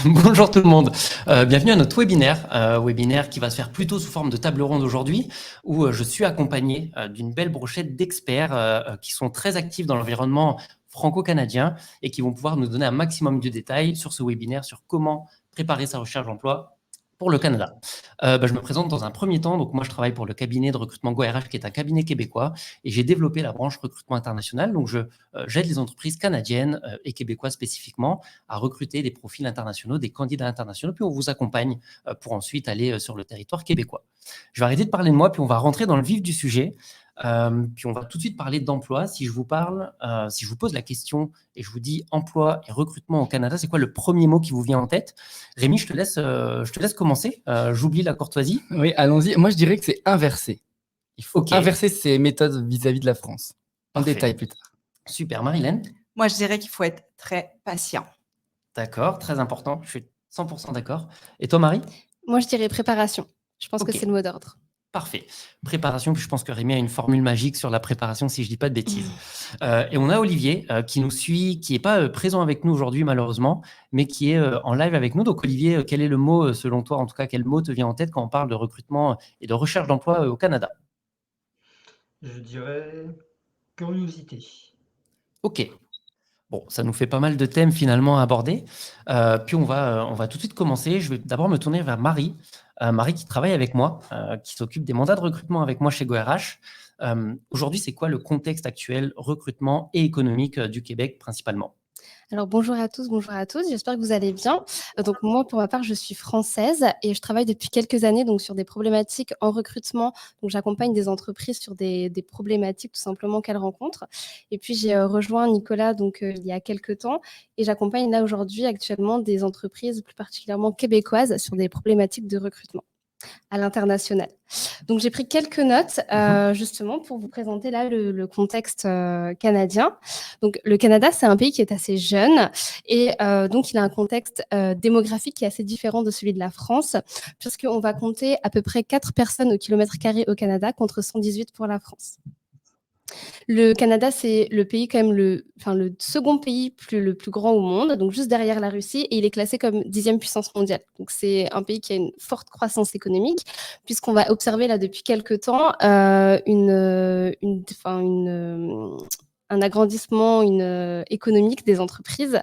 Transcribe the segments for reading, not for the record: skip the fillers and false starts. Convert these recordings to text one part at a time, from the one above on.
Bonjour tout le monde. Bienvenue à notre webinaire qui va se faire plutôt sous forme de table ronde aujourd'hui, où je suis accompagné d'une belle brochette d'experts qui sont très actifs dans l'environnement franco-canadien et qui vont pouvoir nous donner un maximum de détails sur ce webinaire, sur comment préparer sa recherche d'emploi pour le Canada. Je me présente dans un premier temps. Donc moi, je travaille pour le cabinet de recrutement GoRH, qui est un cabinet québécois, et j'ai développé la branche recrutement international. Donc j'aide les entreprises canadiennes et québécoises spécifiquement à recruter des profils internationaux, des candidats internationaux, puis on vous accompagne pour ensuite aller sur le territoire québécois. Je vais arrêter de parler de moi, puis on va rentrer dans le vif du sujet. Puis on va tout de suite parler d'emploi. Si je vous pose la question et je vous dis emploi et recrutement au Canada, c'est quoi le premier mot qui vous vient en tête? Rémi, je te laisse commencer. J'oublie la courtoisie. Oui, allons-y. Moi, je dirais que c'est inversé. Il faut Ok. inverser ces méthodes vis-à-vis de la France. En Parfait. détail plus tard. Super, Marilyn. Moi, je dirais qu'il faut être très patient. D'accord, très important. Je suis 100% d'accord. Et toi, Marie? Moi, je dirais préparation. Je pense que c'est le mot d'ordre. Parfait. Préparation, puis je pense que Rémi a une formule magique sur la préparation, si je ne dis pas de bêtises. Et on a Olivier qui nous suit, qui n'est pas présent avec nous aujourd'hui, malheureusement, mais qui est en live avec nous. Donc, Olivier, quel est le mot, selon toi, en tout cas, quel mot te vient en tête quand on parle de recrutement et de recherche d'emploi au Canada? Je dirais curiosité. Ok. Bon, ça nous fait pas mal de thèmes finalement à aborder. Puis on va tout de suite commencer. Je vais d'abord me tourner vers Marie. Marie qui travaille avec moi, qui s'occupe des mandats de recrutement avec moi chez GoRH. Aujourd'hui, c'est quoi le contexte actuel recrutement et économique du Québec principalement? Alors bonjour à tous, j'espère que vous allez bien. Donc moi pour ma part je suis française et je travaille depuis quelques années donc sur des problématiques en recrutement. Donc j'accompagne des entreprises sur des problématiques tout simplement qu'elles rencontrent. Et puis j'ai rejoint Nicolas donc il y a quelques temps et j'accompagne là aujourd'hui actuellement des entreprises plus particulièrement québécoises sur des problématiques de recrutement à l'international. Donc, j'ai pris quelques notes justement pour vous présenter là le contexte canadien. Donc, le Canada, c'est un pays qui est assez jeune et donc, il a un contexte démographique qui est assez différent de celui de la France puisqu'on va compter à peu près 4 personnes au kilomètre carré au Canada contre 118 pour la France. Le Canada, c'est le pays quand même le second pays le plus grand au monde, donc juste derrière la Russie, et il est classé comme 10e puissance mondiale. Donc c'est un pays qui a une forte croissance économique, puisqu'on va observer là depuis quelques temps un agrandissement économique des entreprises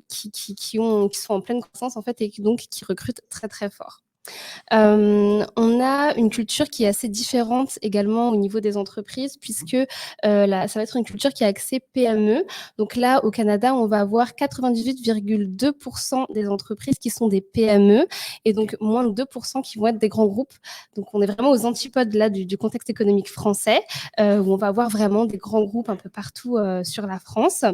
qui sont en pleine croissance en fait et donc qui recrutent très très fort. On a une culture qui est assez différente également au niveau des entreprises puisque ça va être une culture qui est axée PME. Donc là, au Canada, on va avoir 98,2% des entreprises qui sont des PME et donc moins de 2% qui vont être des grands groupes. Donc on est vraiment aux antipodes là du contexte économique français où on va avoir vraiment des grands groupes un peu partout sur la France.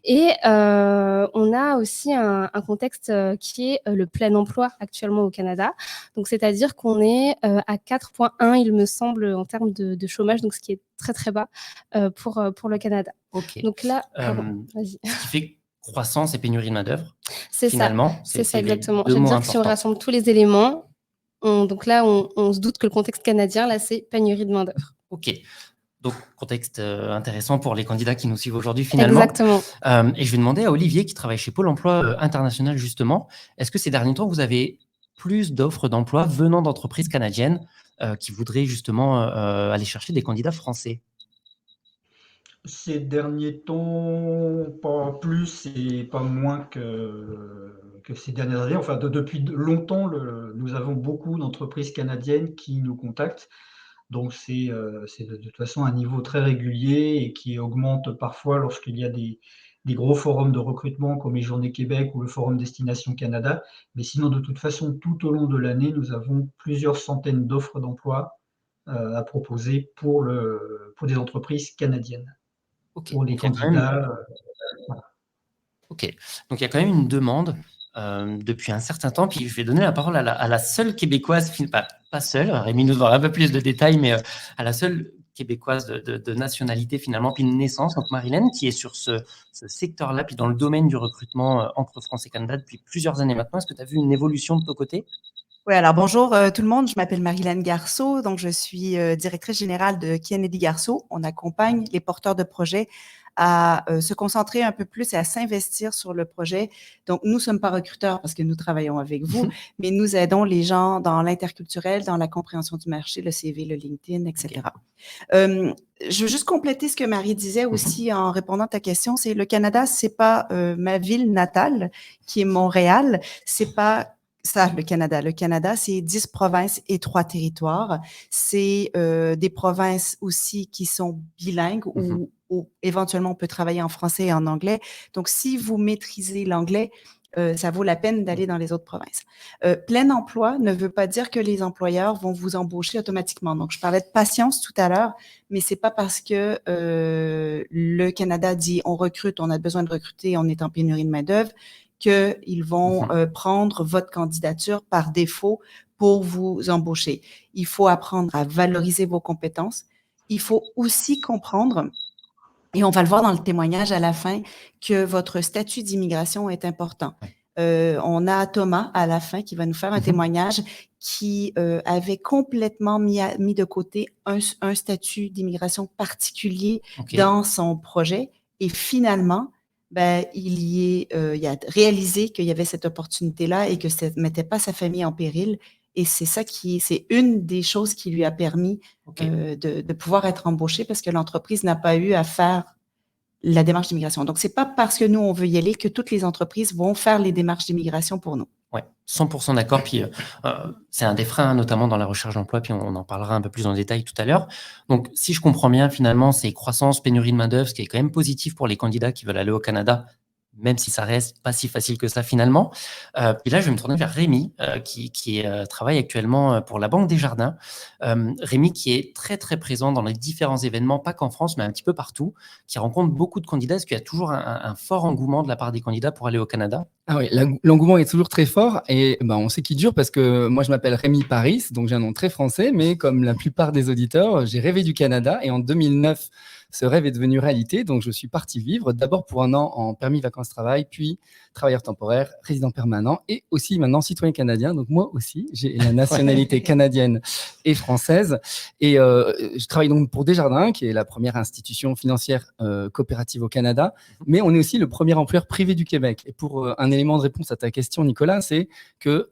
Et on a aussi un contexte qui est le plein emploi actuellement au Canada. Donc, c'est-à-dire qu'on est à 4,1, il me semble, en termes de chômage, donc ce qui est très, très bas pour le Canada. Ok. Donc là, vas-y. Ce qui fait croissance et pénurie de main-d'œuvre. C'est finalement, ça, c'est ça exactement. Je veux dire que si on rassemble tous les éléments, donc là, on se doute que le contexte canadien, là, c'est pénurie de main-d'œuvre. Ok. Donc, contexte intéressant pour les candidats qui nous suivent aujourd'hui, finalement. Exactement. Et je vais demander à Olivier, qui travaille chez Pôle emploi international, justement, est-ce que ces derniers temps, vous avez plus d'offres d'emploi venant d'entreprises canadiennes qui voudraient justement aller chercher des candidats français? Ces derniers temps, pas plus et pas moins que ces dernières années. Enfin, depuis longtemps, nous avons beaucoup d'entreprises canadiennes qui nous contactent. Donc, c'est de toute façon un niveau très régulier et qui augmente parfois lorsqu'il y a des gros forums de recrutement comme les Journées Québec ou le Forum Destination Canada. Mais sinon, de toute façon, tout au long de l'année, nous avons plusieurs centaines d'offres d'emploi à proposer pour des entreprises canadiennes. Ok. Pour les candidats. Ok. Donc, il y a quand même une demande depuis un certain temps. Puis, je vais donner la parole à la seule québécoise, pas seule, Rémi nous donnera un peu plus de détails, mais à la seule québécoise de nationalité finalement, puis de naissance, donc Marilyn, qui est sur ce secteur-là, puis dans le domaine du recrutement entre France et Canada depuis plusieurs années maintenant. Est-ce que tu as vu une évolution de ton côté? Oui, alors bonjour tout le monde, je m'appelle Marilyn Garceau, donc je suis directrice générale de Kennedy Garceau. On accompagne les porteurs de projets à se concentrer un peu plus et à s'investir sur le projet. Donc, nous ne sommes pas recruteurs parce que nous travaillons avec vous, mais nous aidons les gens dans l'interculturel, dans la compréhension du marché, le CV, le LinkedIn, etc. Je veux juste compléter ce que Marie disait aussi en répondant à ta question. C'est le Canada, c'est pas ma ville natale qui est Montréal. C'est pas ça, le Canada. Le Canada, c'est 10 provinces et 3 territoires. C'est des provinces aussi qui sont bilingues où éventuellement on peut travailler en français et en anglais. Donc, si vous maîtrisez l'anglais, ça vaut la peine d'aller dans les autres provinces. Plein emploi ne veut pas dire que les employeurs vont vous embaucher automatiquement. Donc, je parlais de patience tout à l'heure, mais c'est pas parce que le Canada dit on recrute, on a besoin de recruter, on est en pénurie de main-d'œuvre, qu'ils vont prendre votre candidature par défaut pour vous embaucher. Il faut apprendre à valoriser vos compétences. Il faut aussi comprendre, et on va le voir dans le témoignage à la fin, que votre statut d'immigration est important. On a Thomas à la fin qui va nous faire un témoignage qui avait complètement mis de côté un statut d'immigration particulier dans son projet. Et finalement, il a réalisé qu'il y avait cette opportunité-là et que ça ne mettait pas sa famille en péril. Et c'est une des choses qui lui a permis de pouvoir être embauché parce que l'entreprise n'a pas eu à faire la démarche d'immigration. Donc, c'est pas parce que nous, on veut y aller que toutes les entreprises vont faire les démarches d'immigration pour nous. Ouais, 100% d'accord. Puis, c'est un des freins, notamment dans la recherche d'emploi, puis on en parlera un peu plus en détail tout à l'heure. Donc, si je comprends bien, finalement, c'est croissance, pénurie de main-d'œuvre, ce qui est quand même positif pour les candidats qui veulent aller au Canada, même si ça reste pas si facile que ça finalement. Puis là, je vais me tourner vers Rémi, qui travaille actuellement pour la Banque Desjardins. Rémi, qui est très, très présent dans les différents événements, pas qu'en France, mais un petit peu partout, qui rencontre beaucoup de candidats. Est-ce qu'il y a toujours un fort engouement de la part des candidats pour aller au Canada? Ah oui, l'engouement est toujours très fort et on sait qu'il dure parce que moi, je m'appelle Rémi Paris, donc j'ai un nom très français, mais comme la plupart des auditeurs, j'ai rêvé du Canada et en 2009, ce rêve est devenu réalité. Donc, je suis parti vivre d'abord pour un an en permis vacances-travail, puis travailleur temporaire, résident permanent et aussi maintenant citoyen canadien. Donc, moi aussi, j'ai la nationalité canadienne et française. Et je travaille donc pour Desjardins, qui est la première institution financière coopérative au Canada, mais on est aussi le premier employeur privé du Québec. Et pour un élément de réponse à ta question, Nicolas, c'est que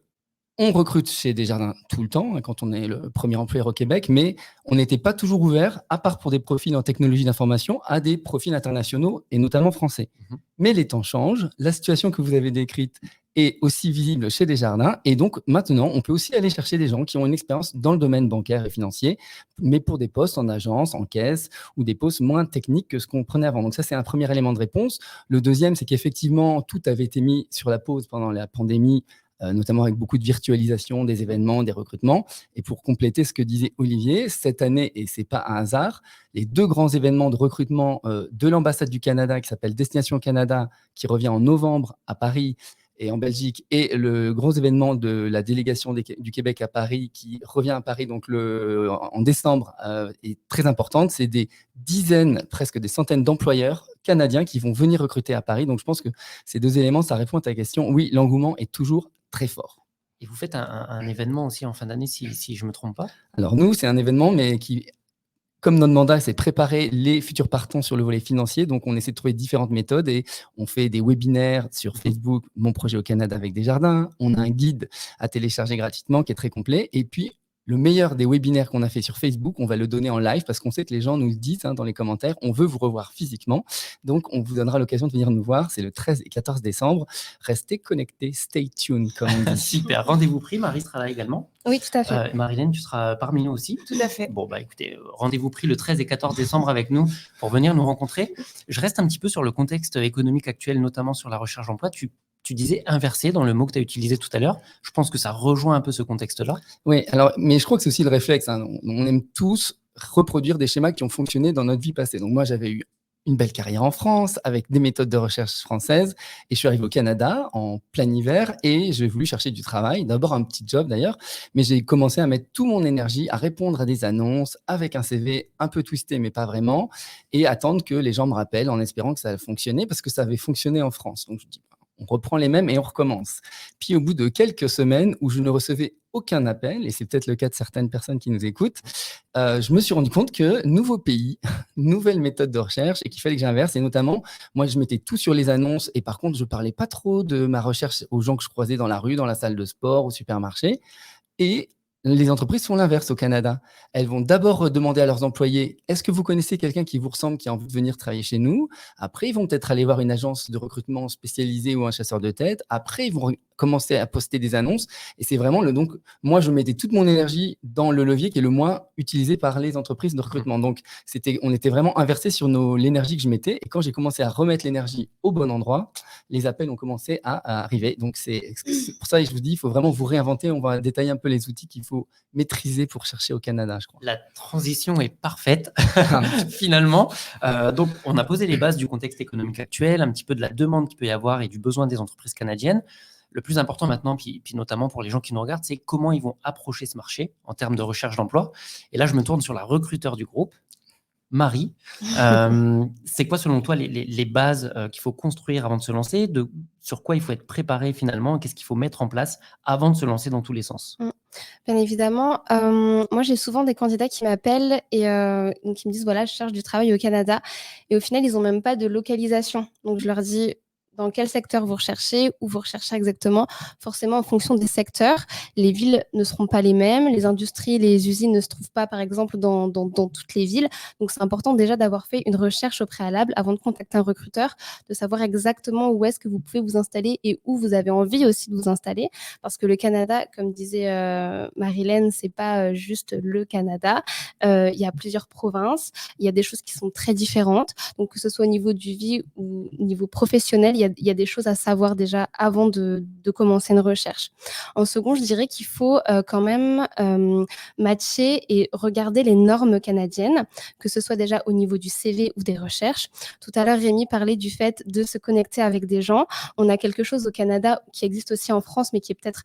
on recrute chez Desjardins tout le temps, quand on est le premier employeur au Québec, mais on n'était pas toujours ouvert, à part pour des profils en technologie d'information, à des profils internationaux et notamment français. Mais les temps changent, la situation que vous avez décrite est aussi visible chez Desjardins, et donc maintenant, on peut aussi aller chercher des gens qui ont une expérience dans le domaine bancaire et financier, mais pour des postes en agence, en caisse, ou des postes moins techniques que ce qu'on prenait avant. Donc ça, c'est un premier élément de réponse. Le deuxième, c'est qu'effectivement, tout avait été mis sur la pause pendant la pandémie, notamment avec beaucoup de virtualisation des événements, des recrutements. Et pour compléter ce que disait Olivier, cette année, et ce n'est pas un hasard, les 2 grands événements de recrutement de l'ambassade du Canada qui s'appelle Destination Canada, qui revient en novembre à Paris et en Belgique, et le gros événement de la délégation du Québec à Paris qui revient à Paris donc en décembre est très importante. C'est des dizaines, presque des centaines d'employeurs canadiens qui vont venir recruter à Paris. Donc je pense que ces 2 éléments, ça répond à ta question. Oui, l'engouement est toujours très fort. Et vous faites un événement aussi en fin d'année, si je ne me trompe pas? Alors nous, c'est un événement, mais qui, comme notre mandat, c'est de préparer les futurs partants sur le volet financier. Donc, on essaie de trouver différentes méthodes et on fait des webinaires sur Facebook, Mon projet au Canada avec Desjardins. On a un guide à télécharger gratuitement qui est très complet. Et puis, le meilleur des webinaires qu'on a fait sur Facebook, on va le donner en live parce qu'on sait que les gens nous disent dans les commentaires, on veut vous revoir physiquement. Donc, on vous donnera l'occasion de venir nous voir. C'est le 13 et 14 décembre. Restez connectés, stay tuned, comme on dit. Super, rendez-vous pris. Marie sera là également. Oui, tout à fait. Marilène, tu seras parmi nous aussi. Tout à fait. Bon, écoutez, rendez-vous pris le 13 et 14 décembre avec nous pour venir nous rencontrer. Je reste un petit peu sur le contexte économique actuel, notamment sur la recherche d'emploi. Tu disais inversé dans le mot que tu as utilisé tout à l'heure. Je pense que ça rejoint un peu ce contexte-là. Oui, alors, mais je crois que c'est aussi le réflexe. On aime tous reproduire des schémas qui ont fonctionné dans notre vie passée. Donc moi, j'avais eu une belle carrière en France avec des méthodes de recherche françaises et je suis arrivé au Canada en plein hiver et j'ai voulu chercher du travail, d'abord un petit job d'ailleurs, mais j'ai commencé à mettre toute mon énergie à répondre à des annonces avec un CV un peu twisté mais pas vraiment et attendre que les gens me rappellent en espérant que ça allait fonctionner parce que ça avait fonctionné en France. Donc je dis on reprend les mêmes et on recommence. Puis au bout de quelques semaines où je ne recevais aucun appel, et c'est peut-être le cas de certaines personnes qui nous écoutent, je me suis rendu compte que nouveau pays, nouvelle méthode de recherche et qu'il fallait que j'inverse. Et notamment, moi, je mettais tout sur les annonces et par contre, je parlais pas trop de ma recherche aux gens que je croisais dans la rue, dans la salle de sport, au supermarché. Et les entreprises font l'inverse au Canada. Elles vont d'abord demander à leurs employés: est-ce que vous connaissez quelqu'un qui vous ressemble, qui a envie de venir travailler chez nous? Après, ils vont peut-être aller voir une agence de recrutement spécialisée ou un chasseur de tête. Après, ils vont commencer à poster des annonces. Et c'est vraiment donc, moi, je mettais toute mon énergie dans le levier qui est le moins utilisé par les entreprises de recrutement. Donc, on était vraiment inversé sur l'énergie que je mettais. Et quand j'ai commencé à remettre l'énergie au bon endroit, les appels ont commencé à arriver. Donc, c'est pour ça que je vous dis, il faut vraiment vous réinventer. On va détailler un peu les outils qu'il faut maîtriser pour chercher au Canada, je crois. La transition est parfaite, finalement. Donc, on a posé les bases du contexte économique actuel, un petit peu de la demande qu'il peut y avoir et du besoin des entreprises canadiennes. Le plus important maintenant, puis notamment pour les gens qui nous regardent, c'est comment ils vont approcher ce marché en termes de recherche d'emploi. Et là, je me tourne sur la recruteur du groupe, Marie. C'est quoi, selon toi, les bases qu'il faut construire avant de se lancer, sur quoi il faut être préparé finalement, qu'est-ce qu'il faut mettre en place avant de se lancer dans tous les sens? Bien évidemment. Moi, j'ai souvent des candidats qui m'appellent et qui me disent, voilà, je cherche du travail au Canada. Et au final, ils n'ont même pas de localisation. Donc, je leur dis dans quel secteur vous recherchez, où vous recherchez exactement. Forcément, en fonction des secteurs, les villes ne seront pas les mêmes. Les industries, les usines ne se trouvent pas, par exemple, dans toutes les villes. Donc, c'est important déjà d'avoir fait une recherche au préalable avant de contacter un recruteur, de savoir exactement où est-ce que vous pouvez vous installer et où vous avez envie aussi de vous installer. Parce que le Canada, comme disait Marilène, c'est pas juste le Canada. Il y a plusieurs provinces. Il y a des choses qui sont très différentes. Donc, que ce soit au niveau du vie ou au niveau professionnel, il y a des choses à savoir déjà avant de commencer une recherche. En second, je dirais qu'il faut quand même matcher et regarder les normes canadiennes, que ce soit déjà au niveau du CV ou des recherches. Tout à l'heure, Rémi parlait du fait de se connecter avec des gens. On a quelque chose au Canada qui existe aussi en France, mais qui est peut-être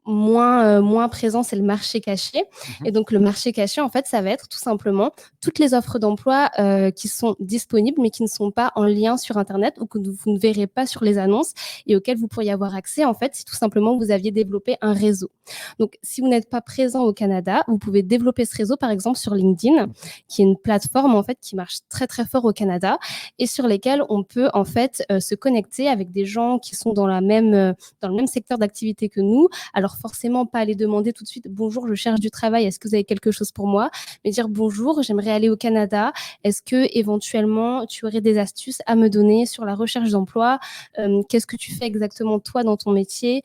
moins présent, c'est le marché caché. Et donc, le marché caché, en fait, ça va être tout simplement toutes les offres d'emploi qui sont disponibles, mais qui ne sont pas en lien sur Internet ou que vous ne verrez pas sur les annonces et auxquelles vous pourriez avoir accès, en fait, si tout simplement vous aviez développé un réseau. Donc, si vous n'êtes pas présent au Canada, vous pouvez développer ce réseau, par exemple, sur LinkedIn, qui est une plateforme, en fait, qui marche très, très fort au Canada et sur lesquelles on peut, en fait, se connecter avec des gens qui sont dans le même secteur d'activité que nous. Alors, forcément, pas aller demander tout de suite « Bonjour, je cherche du travail, est-ce que vous avez quelque chose pour moi ?» Mais dire « Bonjour, j'aimerais aller au Canada, est-ce que éventuellement tu aurais des astuces à me donner sur la recherche d'emploi? Qu'est-ce que tu fais exactement toi dans ton métier?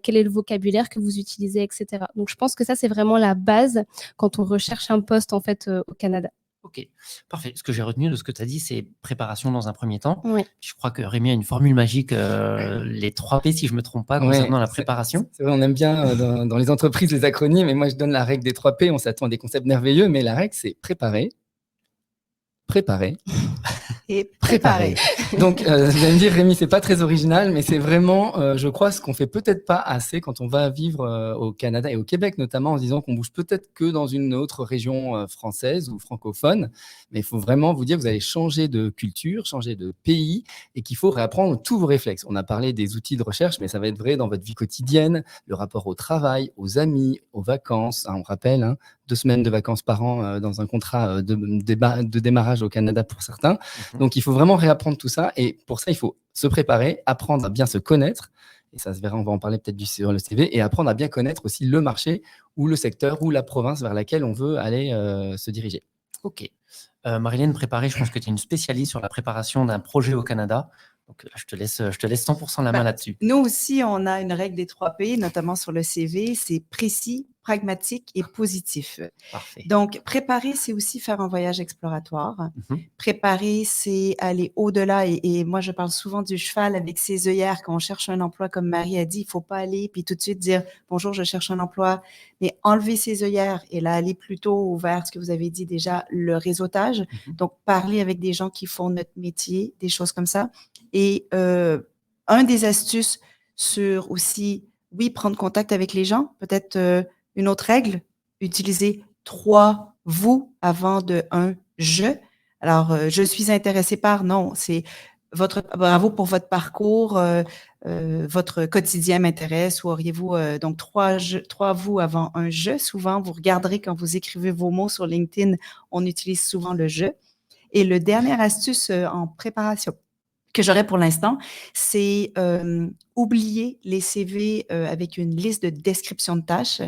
Quel est le vocabulaire que vous utilisez, etc. » Donc, je pense que ça, c'est vraiment la base quand on recherche un poste en fait au Canada. Ok, parfait. Ce que j'ai retenu de ce que tu as dit, c'est préparation dans un premier temps. Oui. Je crois que Rémi a une formule magique, les 3 P, si je ne me trompe pas, concernant la préparation. C'est vrai, on aime bien dans les entreprises les acronymes, et moi je donne la règle des 3 P. On s'attend à des concepts merveilleux, mais la règle, c'est préparer, préparer et préparer. Donc, vous allez me dire, Rémi, c'est pas très original, mais c'est vraiment, je crois, ce qu'on fait peut-être pas assez quand on va vivre au Canada et au Québec notamment, en se disant qu'on bouge peut-être que dans une autre région française ou francophone. Mais il faut vraiment vous dire que vous allez changer de culture, changer de pays et qu'il faut réapprendre tous vos réflexes. On a parlé des outils de recherche, mais ça va être vrai dans votre vie quotidienne, le rapport au travail, aux amis, aux vacances. On rappelle, 2 semaines de vacances par an dans un contrat de démarrage au Canada pour certains. Donc, il faut vraiment réapprendre tout ça. Et pour ça, il faut se préparer, apprendre à bien se connaître. Et ça se verra, on va en parler peut-être sur le CV. Et apprendre à bien connaître aussi le marché ou le secteur ou la province vers laquelle on veut aller se diriger. Ok. Marilène, préparer, je pense que tu es une spécialiste sur la préparation d'un projet au Canada. Donc là, je te laisse 100% la main là-dessus. Nous aussi, on a une règle des 3 P, notamment sur le CV. C'est précis, pragmatique et positif. Parfait. Donc, préparer, c'est aussi faire un voyage exploratoire. Préparer, c'est aller au-delà. Et moi, je parle souvent du cheval avec ses œillères. Quand on cherche un emploi, comme Marie a dit, il ne faut pas aller puis tout de suite dire « Bonjour, je cherche un emploi ». Mais enlever ses œillères et là, aller plutôt vers ce que vous avez dit déjà, le réseautage. Donc, parler avec des gens qui font notre métier, des choses comme ça. Et un des astuces sur aussi, oui, prendre contact avec les gens, peut-être une autre règle, utiliser 3 « vous » avant de 1 « je ». Alors, je suis intéressée par, non, c'est bravo pour votre parcours, votre quotidien m'intéresse, ou auriez-vous donc trois vous avant un je. Souvent, vous regarderez quand vous écrivez vos mots sur LinkedIn, on utilise souvent le je. Et le dernière astuce en préparation que j'aurais pour l'instant, c'est oublier les CV avec une liste de descriptions de tâches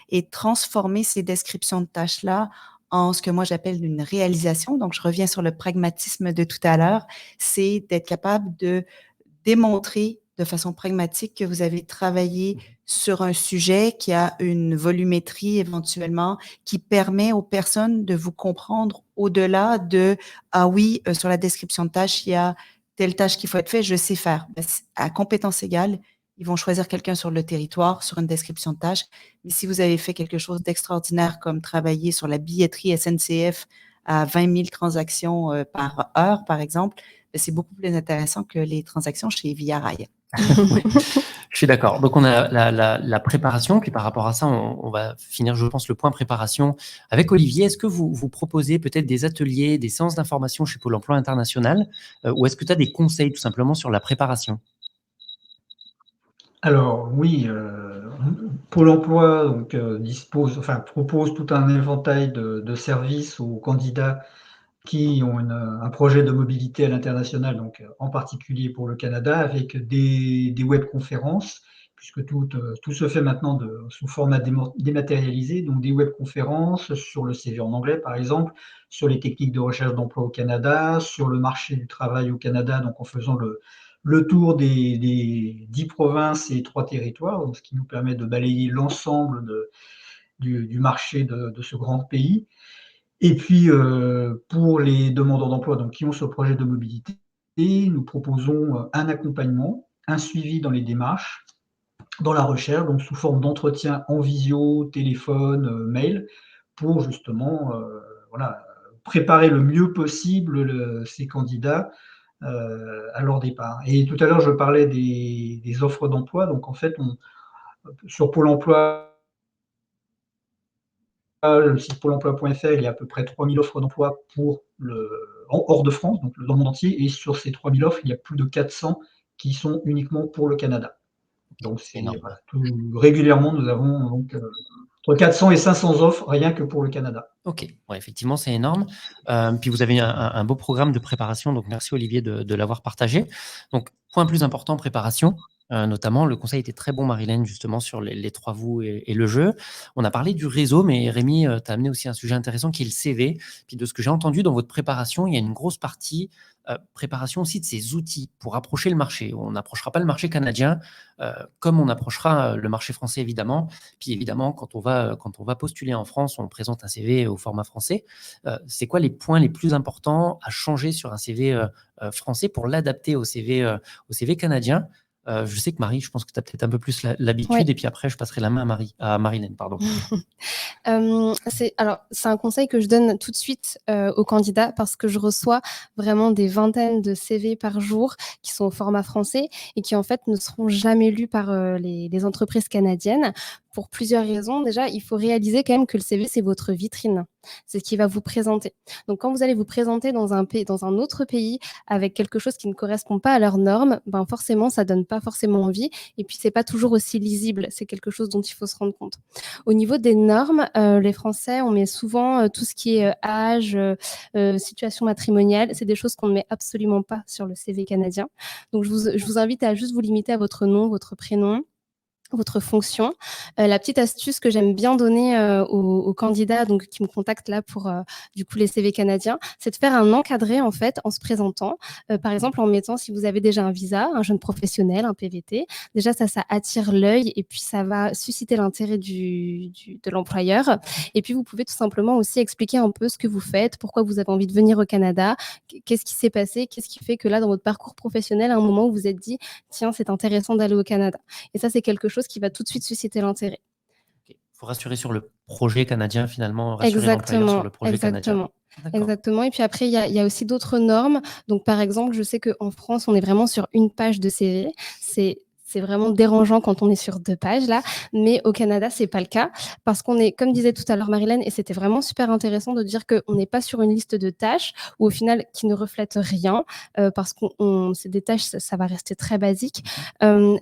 et transformer ces descriptions de tâches-là en ce que moi j'appelle une réalisation. Donc, je reviens sur le pragmatisme de tout à l'heure, c'est d'être capable de démontrer de façon pragmatique que vous avez travaillé sur un sujet qui a une volumétrie éventuellement, qui permet aux personnes de vous comprendre au-delà de « Ah oui, sur la description de tâche, il y a telle tâche qu'il faut être fait, je sais faire ». À compétence égale, ils vont choisir quelqu'un sur le territoire, sur une description de tâche. Mais si vous avez fait quelque chose d'extraordinaire comme travailler sur la billetterie SNCF à 20 000 transactions par heure, par exemple, c'est beaucoup plus intéressant que les transactions chez Via Rail. Oui, je suis d'accord. Donc, on a la préparation, puis par rapport à ça, on va finir, je pense, le point préparation avec Olivier. Est-ce que vous proposez peut-être des ateliers, des séances d'information chez Pôle emploi international, ou est-ce que tu as des conseils tout simplement sur la préparation? Alors oui, Pôle emploi donc, propose tout un éventail de services aux candidats qui ont un projet de mobilité à l'international, donc en particulier pour le Canada, avec des webconférences, puisque tout se fait maintenant sous format dématérialisé, donc des webconférences sur le CV en anglais, par exemple, sur les techniques de recherche d'emploi au Canada, sur le marché du travail au Canada, donc en faisant le tour des 10 provinces et 3 territoires, donc ce qui nous permet de balayer l'ensemble du marché de ce grand pays. Et puis, pour les demandeurs d'emploi donc qui ont ce projet de mobilité, nous proposons un accompagnement, un suivi dans les démarches, dans la recherche, donc sous forme d'entretien en visio, téléphone, mail, pour justement voilà, préparer le mieux possible ces candidats à leur départ. Et tout à l'heure, je parlais des offres d'emploi. Donc en fait, sur Pôle emploi, le site pôle emploi.fr, il y a à peu près 3000 offres d'emploi hors de France, donc dans le monde entier. Et sur ces 3000 offres, il y a plus de 400 qui sont uniquement pour le Canada. Donc voilà, régulièrement, nous avons donc, entre 400 et 500 offres rien que pour le Canada. Ok, ouais, effectivement, c'est énorme. Puis vous avez un beau programme de préparation, donc merci Olivier de l'avoir partagé. Donc, point plus important, préparation. Notamment, le conseil était très bon, Marilène, justement, sur les 3 vous et le jeu. On a parlé du réseau, mais Rémi, tu as amené aussi un sujet intéressant qui est le CV. Puis de ce que j'ai entendu dans votre préparation, il y a une grosse partie préparation aussi de ces outils pour approcher le marché. On n'approchera pas le marché canadien comme on approchera le marché français, évidemment. Puis évidemment, quand on va postuler en France, on présente un CV au format français. C'est quoi les points les plus importants à changer sur un CV français pour l'adapter au CV canadien? Je sais que Marie, je pense que tu as peut-être un peu plus l'habitude, Ouais. et puis après, je passerai la main à Marilène. Pardon. C'est un conseil que je donne tout de suite aux candidats, parce que je reçois vraiment des vingtaines de CV par jour qui sont au format français et qui en fait ne seront jamais lus par les entreprises canadiennes, pour plusieurs raisons. Déjà, il faut réaliser quand même que le CV, c'est votre vitrine. C'est ce qui va vous présenter. Donc, quand vous allez vous présenter dans un autre pays avec quelque chose qui ne correspond pas à leurs normes, ben forcément, ça donne pas forcément envie. Et puis, c'est pas toujours aussi lisible. C'est quelque chose dont il faut se rendre compte. Au niveau des normes, les Français, on met souvent tout ce qui est âge, situation matrimoniale. C'est des choses qu'on ne met absolument pas sur le CV canadien. Donc, je vous invite à juste vous limiter à votre nom, votre prénom, votre fonction. La petite astuce que j'aime bien donner aux candidats donc qui me contactent là pour du coup les CV canadiens, c'est de faire un encadré en fait en se présentant. Par exemple, en mettant, si vous avez déjà un visa, un jeune professionnel, un PVT, déjà ça attire l'œil et puis ça va susciter l'intérêt de l'employeur. Et puis vous pouvez tout simplement aussi expliquer un peu ce que vous faites, pourquoi vous avez envie de venir au Canada, qu'est-ce qui s'est passé, qu'est-ce qui fait que là dans votre parcours professionnel, à un moment où vous vous êtes dit tiens, c'est intéressant d'aller au Canada. Et ça, c'est quelque chose qui va tout de suite susciter l'intérêt. Il faut rassurer sur le projet canadien, finalement, rassurer l'employeur sur le projet canadien. Exactement. Et puis après, il y a aussi d'autres normes. Donc, par exemple, je sais qu'en France, on est vraiment sur une page de CV. c'est vraiment dérangeant quand on est sur 2 pages là, mais au Canada, c'est pas le cas parce qu'on est, comme disait tout à l'heure Marilyn, et c'était vraiment super intéressant de dire qu'on n'est pas sur une liste de tâches ou au final qui ne reflète rien, parce c'est des tâches, ça va rester très basique.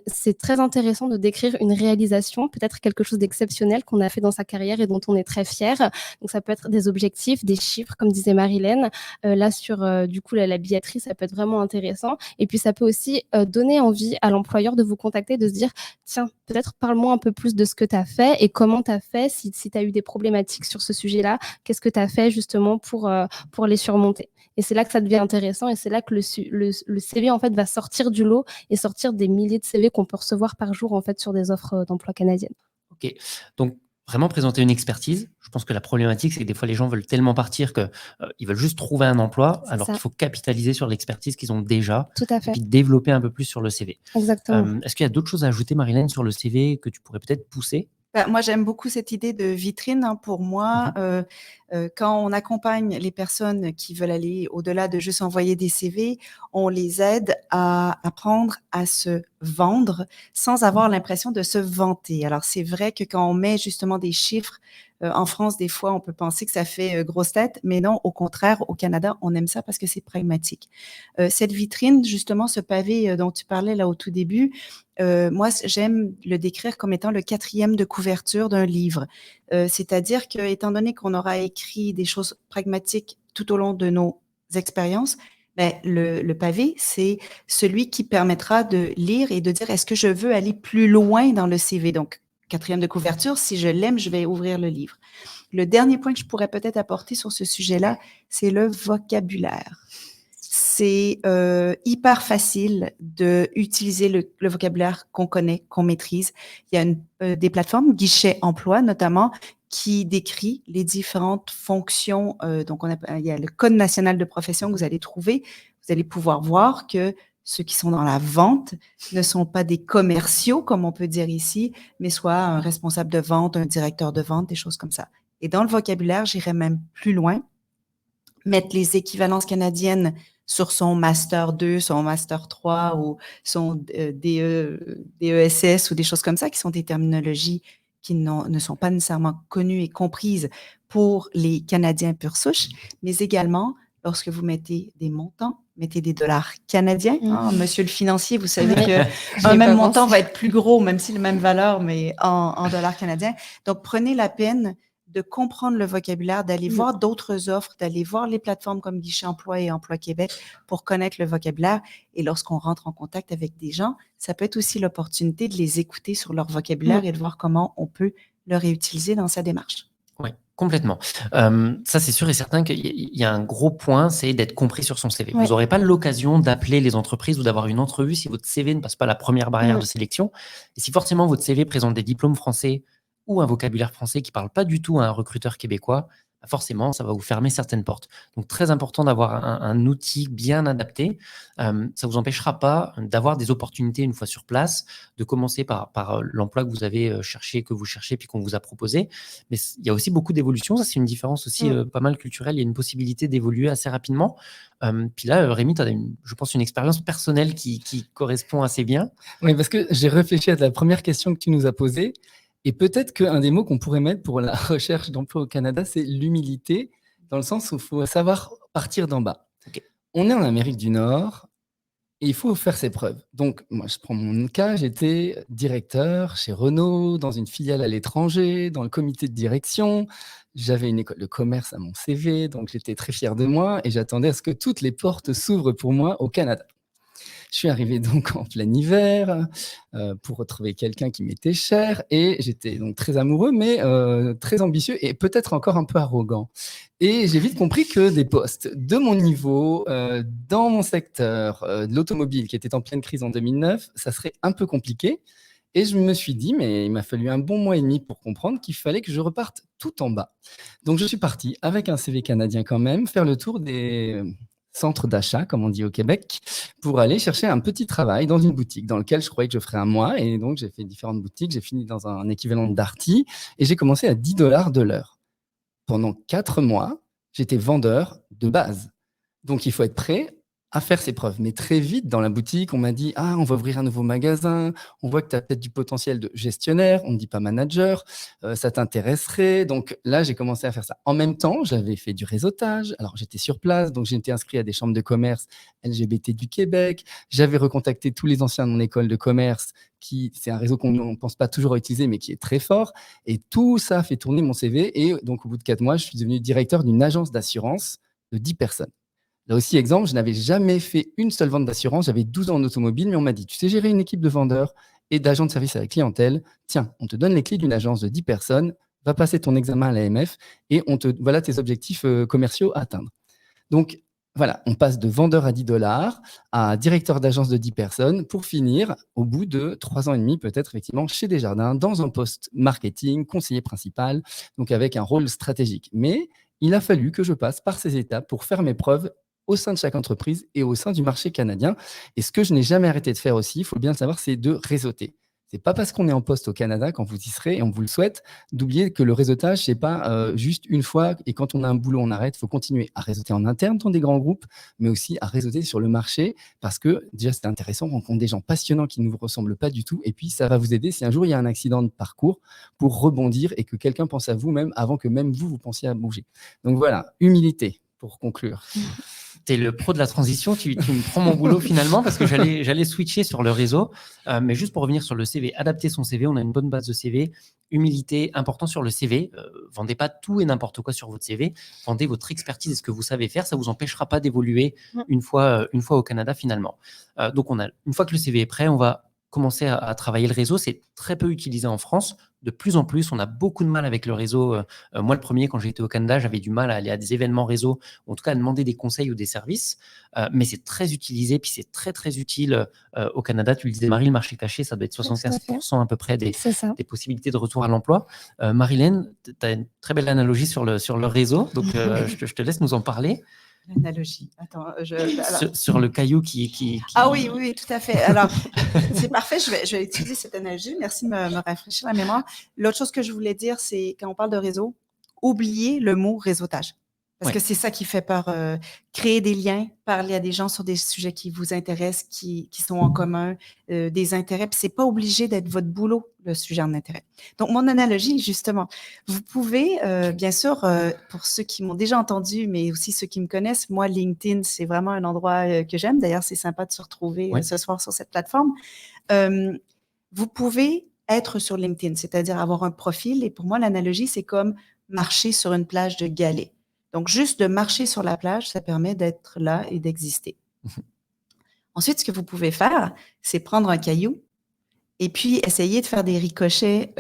C'est très intéressant de décrire une réalisation, peut-être quelque chose d'exceptionnel qu'on a fait dans sa carrière et dont on est très fier. Donc ça peut être des objectifs, des chiffres, comme disait Marilyn. Là sur du coup la billetterie, ça peut être vraiment intéressant. Et puis ça peut aussi donner envie à l'employeur de vous contacter, de se dire tiens, peut-être parle-moi un peu plus de ce que tu as fait et comment tu as fait, si tu as eu des problématiques sur ce sujet-là, qu'est-ce que tu as fait justement pour les surmonter. Et c'est là que ça devient intéressant et c'est là que le CV en fait va sortir du lot et sortir des milliers de CV qu'on peut recevoir par jour en fait sur des offres d'emploi canadiennes. Ok, donc vraiment présenter une expertise. Je pense que la problématique, c'est que des fois, les gens veulent tellement partir qu'ils veulent juste trouver un emploi, C'est alors ça. qu'il faut capitaliser sur l'expertise qu'ils ont déjà Tout à et fait, puis développer un peu plus sur le CV. exactement. Est-ce qu'il y a d'autres choses à ajouter, Marilyn, sur le CV que tu pourrais peut-être pousser? Moi, j'aime beaucoup cette idée de vitrine, hein. Pour moi, quand on accompagne les personnes qui veulent aller au-delà de juste envoyer des CV, on les aide à apprendre à se vendre sans avoir l'impression de se vanter. Alors, c'est vrai que quand on met justement des chiffres, en France, des fois, on peut penser que ça fait grosse tête, mais non, au contraire, au Canada, on aime ça parce que c'est pragmatique. Cette vitrine, justement, ce pavé dont tu parlais là au tout début, moi, j'aime le décrire comme étant le 4e de couverture d'un livre. C'est-à-dire que, étant donné qu'on aura écrit des choses pragmatiques tout au long de nos expériences, ben, le pavé, c'est celui qui permettra de lire et de dire est-ce que je veux aller plus loin dans le CV. Donc, 4e de couverture, si je l'aime, je vais ouvrir le livre. Le dernier point que je pourrais peut-être apporter sur ce sujet-là, c'est le vocabulaire. C'est hyper facile d'utiliser le vocabulaire qu'on connaît, qu'on maîtrise. Il y a des plateformes, Guichet Emploi notamment, qui décrit les différentes fonctions. Donc, il y a le Code national de profession que vous allez trouver. Vous allez pouvoir voir que ceux qui sont dans la vente ne sont pas des commerciaux, comme on peut dire ici, mais soit un responsable de vente, un directeur de vente, des choses comme ça. Et dans le vocabulaire, j'irais même plus loin, mettre les équivalences canadiennes sur son Master 2, son Master 3 ou son DESS ou des choses comme ça, qui sont des terminologies qui ne sont pas nécessairement connues et comprises pour les Canadiens pure souche, mais également, lorsque vous mettez des montants, mettez des dollars canadiens. Monsieur le financier, vous savez qu'un même montant va être plus gros, même si la même valeur, mais en dollars canadiens. Donc, prenez la peine de comprendre le vocabulaire, d'aller voir d'autres offres, d'aller voir les plateformes comme Guichet Emploi et Emploi Québec pour connaître le vocabulaire. Et lorsqu'on rentre en contact avec des gens, ça peut être aussi l'opportunité de les écouter sur leur vocabulaire et de voir comment on peut le réutiliser dans sa démarche. Oui, complètement. Ça, c'est sûr et certain qu'il y a un gros point, c'est d'être compris sur son CV. Vous n'aurez pas l'occasion d'appeler les entreprises ou d'avoir une entrevue si votre CV ne passe pas la première barrière de sélection. Et si forcément votre CV présente des diplômes français ou un vocabulaire français qui ne parle pas du tout à un recruteur québécois, forcément, ça va vous fermer certaines portes. Donc, très important d'avoir un outil bien adapté. Ça ne vous empêchera pas d'avoir des opportunités une fois sur place, de commencer par l'emploi que vous avez cherché, que vous cherchez, puis qu'on vous a proposé. Mais il y a aussi beaucoup d'évolution. Ça, c'est une différence aussi pas mal culturelle. Il y a une possibilité d'évoluer assez rapidement. Puis là, Rémi, tu as, je pense, une expérience personnelle qui correspond assez bien. Oui, parce que j'ai réfléchi à la première question que tu nous as posée. Et peut-être qu'un des mots qu'on pourrait mettre pour la recherche d'emploi au Canada, c'est l'humilité, dans le sens où il faut savoir partir d'en bas. Okay. On est en Amérique du Nord et il faut faire ses preuves. Donc, moi, je prends mon cas, j'étais directeur chez Renault, dans une filiale à l'étranger, dans le comité de direction. J'avais une école de commerce à mon CV, donc j'étais très fier de moi et j'attendais à ce que toutes les portes s'ouvrent pour moi au Canada. Je suis arrivé donc en plein hiver pour retrouver quelqu'un qui m'était cher et j'étais donc très amoureux, mais très ambitieux et peut-être encore un peu arrogant. Et j'ai vite compris que des postes de mon niveau, dans mon secteur de l'automobile qui était en pleine crise en 2009, ça serait un peu compliqué. Et je me suis dit, mais il m'a fallu un bon mois et demi pour comprendre qu'il fallait que je reparte tout en bas. Donc je suis parti avec un CV canadien quand même, faire le tour des centre d'achat, comme on dit au Québec, pour aller chercher un petit travail dans une boutique dans lequel je croyais que je ferais un mois. Et donc, j'ai fait différentes boutiques. J'ai fini dans un équivalent de Darty et j'ai commencé à 10 $ de l'heure. Pendant 4 mois, j'étais vendeur de base. Donc, il faut être prêt à faire ses preuves. Mais très vite, dans la boutique, on m'a dit: «Ah, on va ouvrir un nouveau magasin, on voit que tu as peut-être du potentiel de gestionnaire», on ne dit pas manager, «ça t'intéresserait?» Donc là, j'ai commencé à faire ça. En même temps, j'avais fait du réseautage. Alors, j'étais sur place, donc j'ai été inscrit à des chambres de commerce LGBT du Québec. J'avais recontacté tous les anciens de mon école de commerce qui c'est un réseau qu'on ne pense pas toujours utiliser, mais qui est très fort et tout ça a fait tourner mon CV et donc au bout de 4 mois, je suis devenu directeur d'une agence d'assurance de 10 personnes. Là aussi, exemple, je n'avais jamais fait une seule vente d'assurance. J'avais 12 ans en automobile, mais on m'a dit: «Tu sais gérer une équipe de vendeurs et d'agents de service à la clientèle. Tiens, on te donne les clés d'une agence de 10 personnes, va passer ton examen à l'AMF et voilà tes objectifs commerciaux à atteindre.» Donc voilà, on passe de vendeur à 10 dollars à directeur d'agence de 10 personnes pour finir, au bout de 3 ans et demi, peut-être effectivement, chez Desjardins, dans un poste marketing, conseiller principal, donc avec un rôle stratégique. Mais il a fallu que je passe par ces étapes pour faire mes preuves au sein de chaque entreprise et au sein du marché canadien. Et ce que je n'ai jamais arrêté de faire aussi, il faut bien le savoir, c'est de réseauter. C'est pas parce qu'on est en poste au Canada, quand vous y serez, et on vous le souhaite, d'oublier que le réseautage, c'est pas juste une fois et quand on a un boulot, on arrête. Il faut continuer à réseauter en interne dans des grands groupes, mais aussi à réseauter sur le marché parce que déjà, c'est intéressant, on rencontre des gens passionnants qui ne vous ressemblent pas du tout et puis ça va vous aider si un jour il y a un accident de parcours pour rebondir et que quelqu'un pense à vous même avant que même vous pensiez à bouger. Donc voilà, humilité pour conclure. T'es le pro de la transition, tu me prends mon boulot finalement parce que j'allais switcher sur le réseau. Mais juste pour revenir sur le CV, adapter son CV, on a une bonne base de CV. Humilité, important sur le CV. Vendez pas tout et n'importe quoi sur votre CV. Vendez votre expertise et ce que vous savez faire. Ça vous empêchera pas d'évoluer une fois au Canada finalement. Donc une fois que le CV est prêt, on va commencer à travailler le réseau. C'est très peu utilisé en France. De plus en plus, on a beaucoup de mal avec le réseau. Moi, le premier, quand j'étais au Canada, j'avais du mal à aller à des événements réseau, ou en tout cas à demander des conseils ou des services. Mais c'est très utilisé, puis c'est très, très utile au Canada. Tu le disais, Marie, le marché caché, ça doit être 75% à peu près des possibilités de retour à l'emploi. Marilène, tu as une très belle analogie sur le réseau, donc je te laisse nous en parler. L'analogie. Attends, sur le caillou qui... Ah oui, tout à fait. Alors, c'est parfait, je vais utiliser cette analogie. Merci de me rafraîchir la mémoire. L'autre chose que je voulais dire, c'est quand on parle de réseau, oubliez le mot réseautage. Parce que c'est ça qui fait peur. Créer des liens, parler à des gens sur des sujets qui vous intéressent, qui sont en commun, des intérêts. Puis c'est pas obligé d'être votre boulot, le sujet en intérêt. Donc, mon analogie, justement, vous pouvez, bien sûr, pour ceux qui m'ont déjà entendu, mais aussi ceux qui me connaissent, moi, LinkedIn, c'est vraiment un endroit que j'aime. D'ailleurs, c'est sympa de se retrouver ce soir sur cette plateforme. Vous pouvez être sur LinkedIn, c'est-à-dire avoir un profil. Et pour moi, l'analogie, c'est comme marcher sur une plage de galets. Donc, juste de marcher sur la plage, ça permet d'être là et d'exister. Ensuite, ce que vous pouvez faire, c'est prendre un caillou et puis essayer de faire des ricochets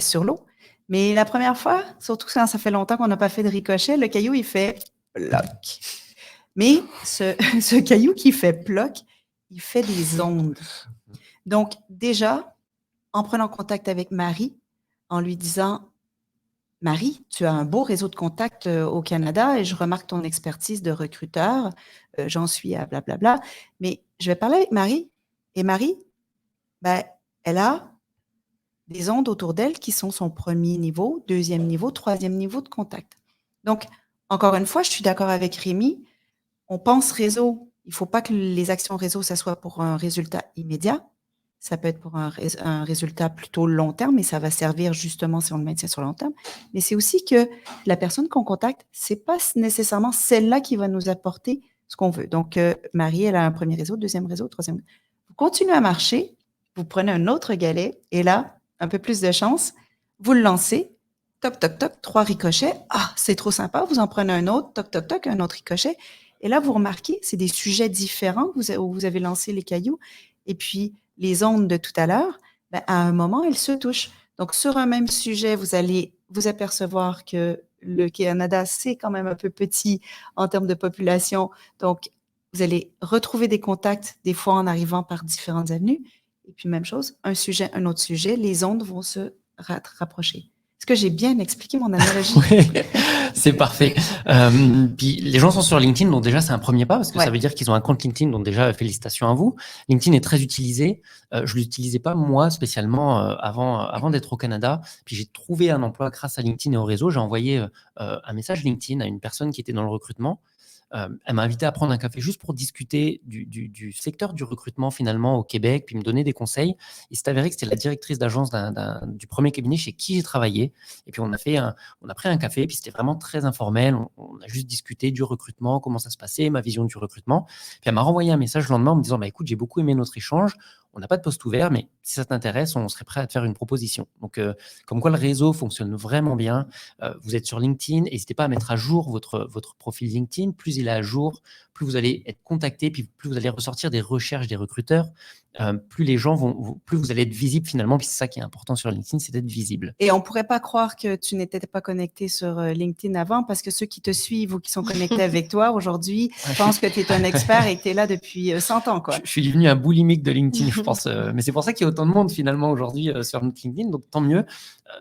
sur l'eau. Mais la première fois, surtout quand ça fait longtemps qu'on n'a pas fait de ricochet, le caillou, il fait ploc. Mais ce caillou qui fait ploc, il fait des ondes. Donc, déjà, en prenant contact avec Marie, en lui disant: Marie, tu as un beau réseau de contacts au Canada et je remarque ton expertise de recruteur. J'en suis à blablabla. Mais je vais parler avec Marie. Et Marie, elle a des ondes autour d'elle qui sont son premier niveau, deuxième niveau, troisième niveau de contact. Donc, encore une fois, je suis d'accord avec Rémi. On pense réseau. Il ne faut pas que les actions réseau, ça soit pour un résultat immédiat. Ça peut être pour un résultat plutôt long terme, mais ça va servir justement si on le maintient sur long terme. Mais c'est aussi que la personne qu'on contacte, ce n'est pas nécessairement celle-là qui va nous apporter ce qu'on veut. Donc, Marie, elle a un premier réseau, deuxième réseau, troisième. Vous continuez à marcher, vous prenez un autre galet, et là, un peu plus de chance, vous le lancez, toc, toc, toc, 3 ricochets. Ah, c'est trop sympa, vous en prenez un autre, toc, toc, toc, un autre ricochet. Et là, vous remarquez, c'est des sujets différents où vous avez lancé les cailloux. Et puis, les ondes de tout à l'heure, à un moment, elles se touchent. Donc, sur un même sujet, vous allez vous apercevoir que le Canada, c'est quand même un peu petit en termes de population. Donc, vous allez retrouver des contacts, des fois en arrivant par différentes avenues. Et puis, même chose, un sujet, un autre sujet, les ondes vont se rapprocher. Est-ce que j'ai bien expliqué mon analogie? Oui, c'est parfait. Puis les gens sont sur LinkedIn, donc déjà c'est un premier pas parce que ça veut dire qu'ils ont un compte LinkedIn, donc déjà félicitations à vous. LinkedIn est très utilisé. Je l'utilisais pas moi spécialement avant d'être au Canada. Puis j'ai trouvé un emploi grâce à LinkedIn et au réseau. J'ai envoyé un message LinkedIn à une personne qui était dans le recrutement. Elle m'a invité à prendre un café juste pour discuter du secteur du recrutement finalement au Québec, puis me donner des conseils. Il s'est avéré que c'était la directrice d'agence du premier cabinet chez qui j'ai travaillé. Et puis on a pris un café, puis c'était vraiment très informel. On a juste discuté du recrutement, comment ça se passait, ma vision du recrutement. Puis elle m'a renvoyé un message le lendemain en me disant, écoute, j'ai beaucoup aimé notre échange. On n'a pas de poste ouvert, mais si ça t'intéresse, on serait prêt à te faire une proposition. Donc, comme quoi le réseau fonctionne vraiment bien. Vous êtes sur LinkedIn, n'hésitez pas à mettre à jour votre profil LinkedIn. Plus il est à jour, plus vous allez être contacté, puis plus vous allez ressortir des recherches des recruteurs. Plus les gens plus vous allez être visible finalement, puis c'est ça qui est important sur LinkedIn, c'est d'être visible. Et on ne pourrait pas croire que tu n'étais pas connecté sur LinkedIn avant, parce que ceux qui te suivent ou qui sont connectés avec toi aujourd'hui pensent que tu es un expert et que tu es là depuis 100 ans, quoi. Je suis devenu un boulimique de LinkedIn, je pense. Mais c'est pour ça qu'il y a autant de monde finalement aujourd'hui sur notre LinkedIn, donc tant mieux.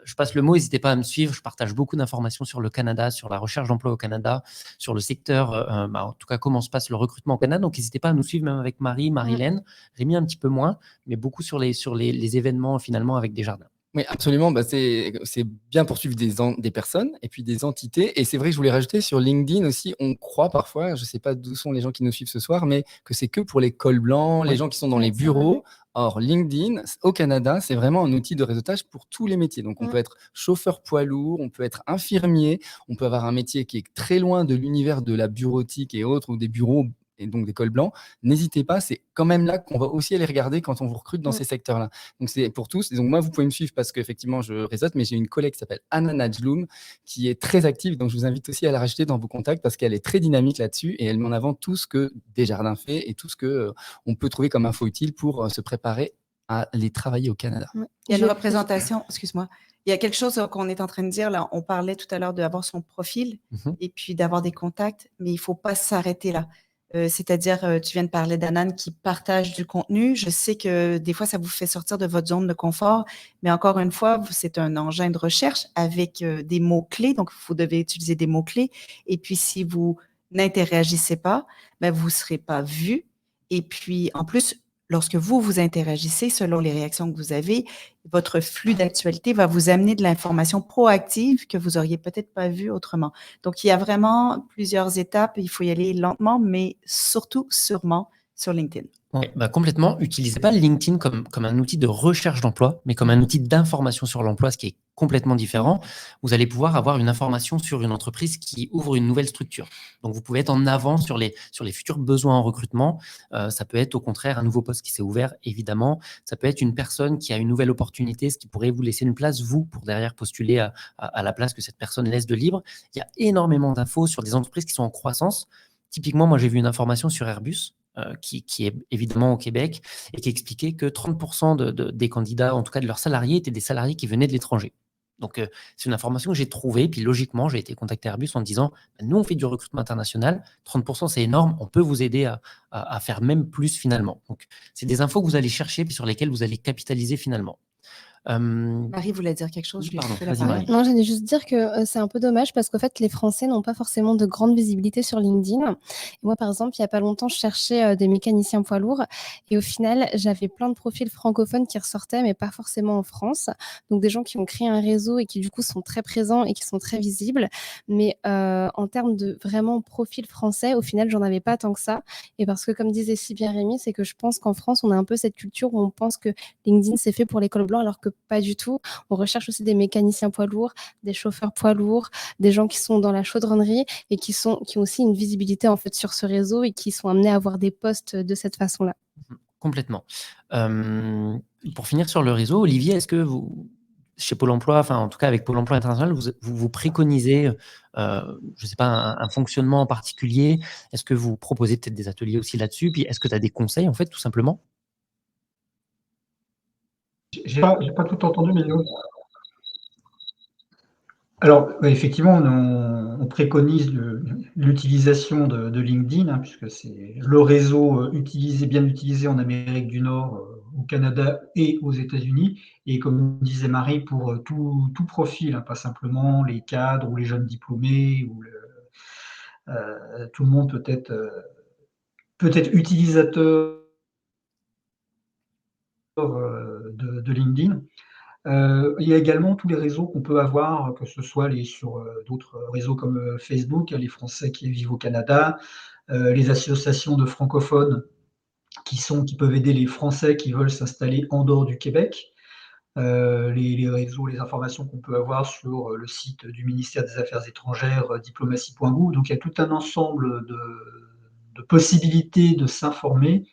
Je passe le mot, n'hésitez pas à me suivre. Je partage beaucoup d'informations sur le Canada, sur la recherche d'emploi au Canada, sur le secteur, en tout cas comment se passe le recrutement au Canada. Donc n'hésitez pas à nous suivre, même avec Marie-Hélène, Rémi un petit peu moins, mais beaucoup sur les événements finalement avec Desjardins. Oui, absolument. C'est bien pour suivre des personnes et puis des entités. Et c'est vrai que je voulais rajouter sur LinkedIn aussi, on croit parfois, je ne sais pas d'où sont les gens qui nous suivent ce soir, mais que c'est que pour les cols blancs, les gens qui sont dans les bureaux. Or, LinkedIn, au Canada, c'est vraiment un outil de réseautage pour tous les métiers. Donc, on peut être chauffeur poids lourd, on peut être infirmier, on peut avoir un métier qui est très loin de l'univers de la bureautique et autres, ou des bureaux et donc des cols blancs. N'hésitez pas, c'est quand même là qu'on va aussi aller regarder quand on vous recrute dans ces secteurs-là. Donc, c'est pour tous. Et donc, moi, vous pouvez me suivre parce qu'effectivement, je réseaute, mais j'ai une collègue qui s'appelle Anna Najloum qui est très active. Donc, je vous invite aussi à la rajouter dans vos contacts parce qu'elle est très dynamique là-dessus et elle met en avant tout ce que Desjardins fait et tout ce que on peut trouver comme info utile pour se préparer à aller travailler au Canada. Il y a une représentation, excuse-moi, il y a quelque chose qu'on est en train de dire là. On parlait tout à l'heure d'avoir son profil et puis d'avoir des contacts, mais il ne faut pas s'arrêter là. C'est-à-dire, tu viens de parler d'Anan qui partage du contenu. Je sais que des fois, ça vous fait sortir de votre zone de confort, mais encore une fois, c'est un engin de recherche avec des mots-clés. Donc, vous devez utiliser des mots-clés. Et puis, si vous n'interagissez pas, vous ne serez pas vu. Et puis, en plus, lorsque vous interagissez, selon les réactions que vous avez, votre flux d'actualité va vous amener de l'information proactive que vous n'auriez peut-être pas vue autrement. Donc, il y a vraiment plusieurs étapes. Il faut y aller lentement, mais surtout, sûrement, sur LinkedIn. Oui, complètement. Utilisez pas LinkedIn comme un outil de recherche d'emploi, mais comme un outil d'information sur l'emploi, ce qui est complètement différent. Vous allez pouvoir avoir une information sur une entreprise qui ouvre une nouvelle structure. Donc, vous pouvez être en avant sur les futurs besoins en recrutement. Ça peut être au contraire un nouveau poste qui s'est ouvert, évidemment. Ça peut être une personne qui a une nouvelle opportunité, ce qui pourrait vous laisser une place, vous, pour derrière postuler à la place que cette personne laisse de libre. Il y a énormément d'infos sur des entreprises qui sont en croissance. Typiquement, moi, j'ai vu une information sur Airbus, qui est évidemment au Québec, et qui expliquait que 30% des candidats, en tout cas de leurs salariés, étaient des salariés qui venaient de l'étranger. Donc, c'est une information que j'ai trouvée, puis logiquement, j'ai été contacté Airbus en disant, nous, on fait du recrutement international, 30%, c'est énorme, on peut vous aider à faire même plus finalement. Donc, c'est des infos que vous allez chercher, puis sur lesquelles vous allez capitaliser finalement. Marie voulait dire quelque chose. Pardon, vas-y, Marie. Non, j'allais juste dire que c'est un peu dommage parce qu'en fait, les Français n'ont pas forcément de grande visibilité sur LinkedIn. Et moi, par exemple, il n'y a pas longtemps, je cherchais des mécaniciens poids lourds et au final, j'avais plein de profils francophones qui ressortaient, mais pas forcément en France. Donc, des gens qui ont créé un réseau et qui, du coup, sont très présents et qui sont très visibles. Mais en termes de vraiment profil français, au final, j'en avais pas tant que ça. Et parce que, comme disait si bien Rémi, c'est que je pense qu'en France, on a un peu cette culture où on pense que LinkedIn, c'est fait pour les cols blancs, alors que pas du tout. On recherche aussi des mécaniciens poids lourds, des chauffeurs poids lourds, des gens qui sont dans la chaudronnerie et qui ont aussi une visibilité en fait sur ce réseau et qui sont amenés à avoir des postes de cette façon-là. Complètement. Pour finir sur le réseau, Olivier, est-ce que vous, chez Pôle emploi, enfin en tout cas avec Pôle emploi international, vous préconisez, je ne sais pas, un fonctionnement en particulier? Est-ce que vous proposez peut-être des ateliers aussi là-dessus? Puis est-ce que tu as des conseils en fait, tout simplement? J'ai pas tout entendu, mais alors, effectivement, on préconise l'utilisation de LinkedIn, puisque c'est le réseau bien utilisé en Amérique du Nord, au Canada et aux États-Unis. Et comme disait Marie, pour tout profil, pas simplement les cadres ou les jeunes diplômés, ou tout le monde peut être utilisateur de LinkedIn. Il y a également tous les réseaux qu'on peut avoir, que ce soit sur d'autres réseaux comme Facebook, les Français qui vivent au Canada, les associations de francophones qui peuvent aider les Français qui veulent s'installer en dehors du Québec. Les réseaux, les informations qu'on peut avoir sur le site du ministère des Affaires étrangères, diplomatie.gouv. Donc il y a tout un ensemble de possibilités de s'informer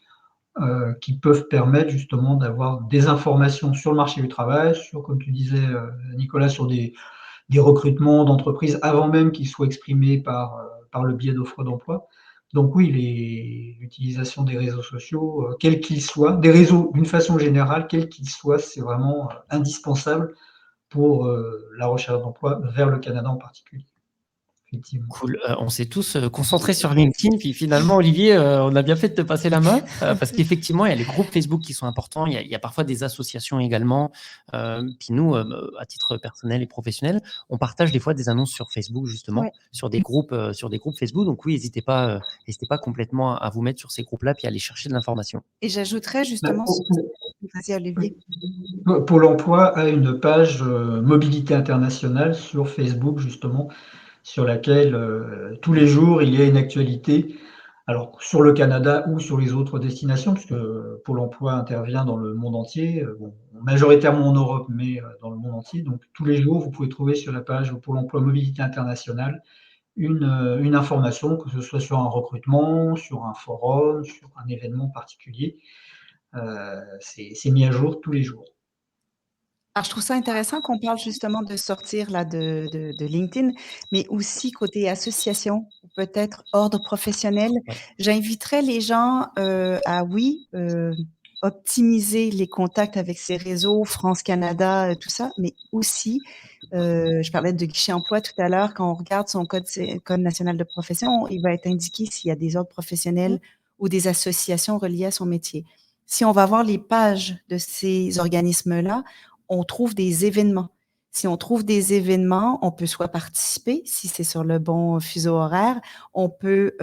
qui peuvent permettre justement d'avoir des informations sur le marché du travail, sur, comme tu disais, Nicolas, sur des recrutements d'entreprises avant même qu'ils soient exprimés par le biais d'offres d'emploi. Donc oui, l'utilisation des réseaux sociaux, quels qu'ils soient, des réseaux d'une façon générale, quels qu'ils soient, c'est vraiment indispensable pour la recherche d'emploi vers le Canada en particulier. Effectivement. Cool. On s'est tous concentrés sur LinkedIn, puis finalement, Olivier, on a bien fait de te passer la main, parce qu'effectivement, il y a les groupes Facebook qui sont importants, il y a parfois des associations également. Puis nous, à titre personnel et professionnel, on partage des fois des annonces sur Facebook, justement, Ouais. sur des groupes Facebook. Donc oui, n'hésitez pas complètement à vous mettre sur ces groupes-là, puis à aller chercher de l'information. Et j'ajouterais justement, vas-y Olivier. Pôle emploi a une page mobilité internationale sur Facebook, justement, sur laquelle tous les jours il y a une actualité, alors sur le Canada ou sur les autres destinations, puisque Pôle emploi intervient dans le monde entier, majoritairement en Europe, mais dans le monde entier. Donc tous les jours, vous pouvez trouver sur la page Pôle emploi mobilité internationale une information, que ce soit sur un recrutement, sur un forum, sur un événement particulier. C'est mis à jour tous les jours. Alors, je trouve ça intéressant qu'on parle justement de sortir là de LinkedIn, mais aussi côté association, ou peut-être ordre professionnel. Ouais. J'inviterais les gens à, optimiser les contacts avec ces réseaux, France-Canada, tout ça, mais aussi, je parlais de guichet emploi tout à l'heure, quand on regarde son code national de profession, il va être indiqué s'il y a des ordres professionnels ou des associations reliées à son métier. Si on va voir les pages de ces organismes-là, on trouve des événements. Si on trouve des événements, on peut soit participer, si c'est sur le bon fuseau horaire, on peut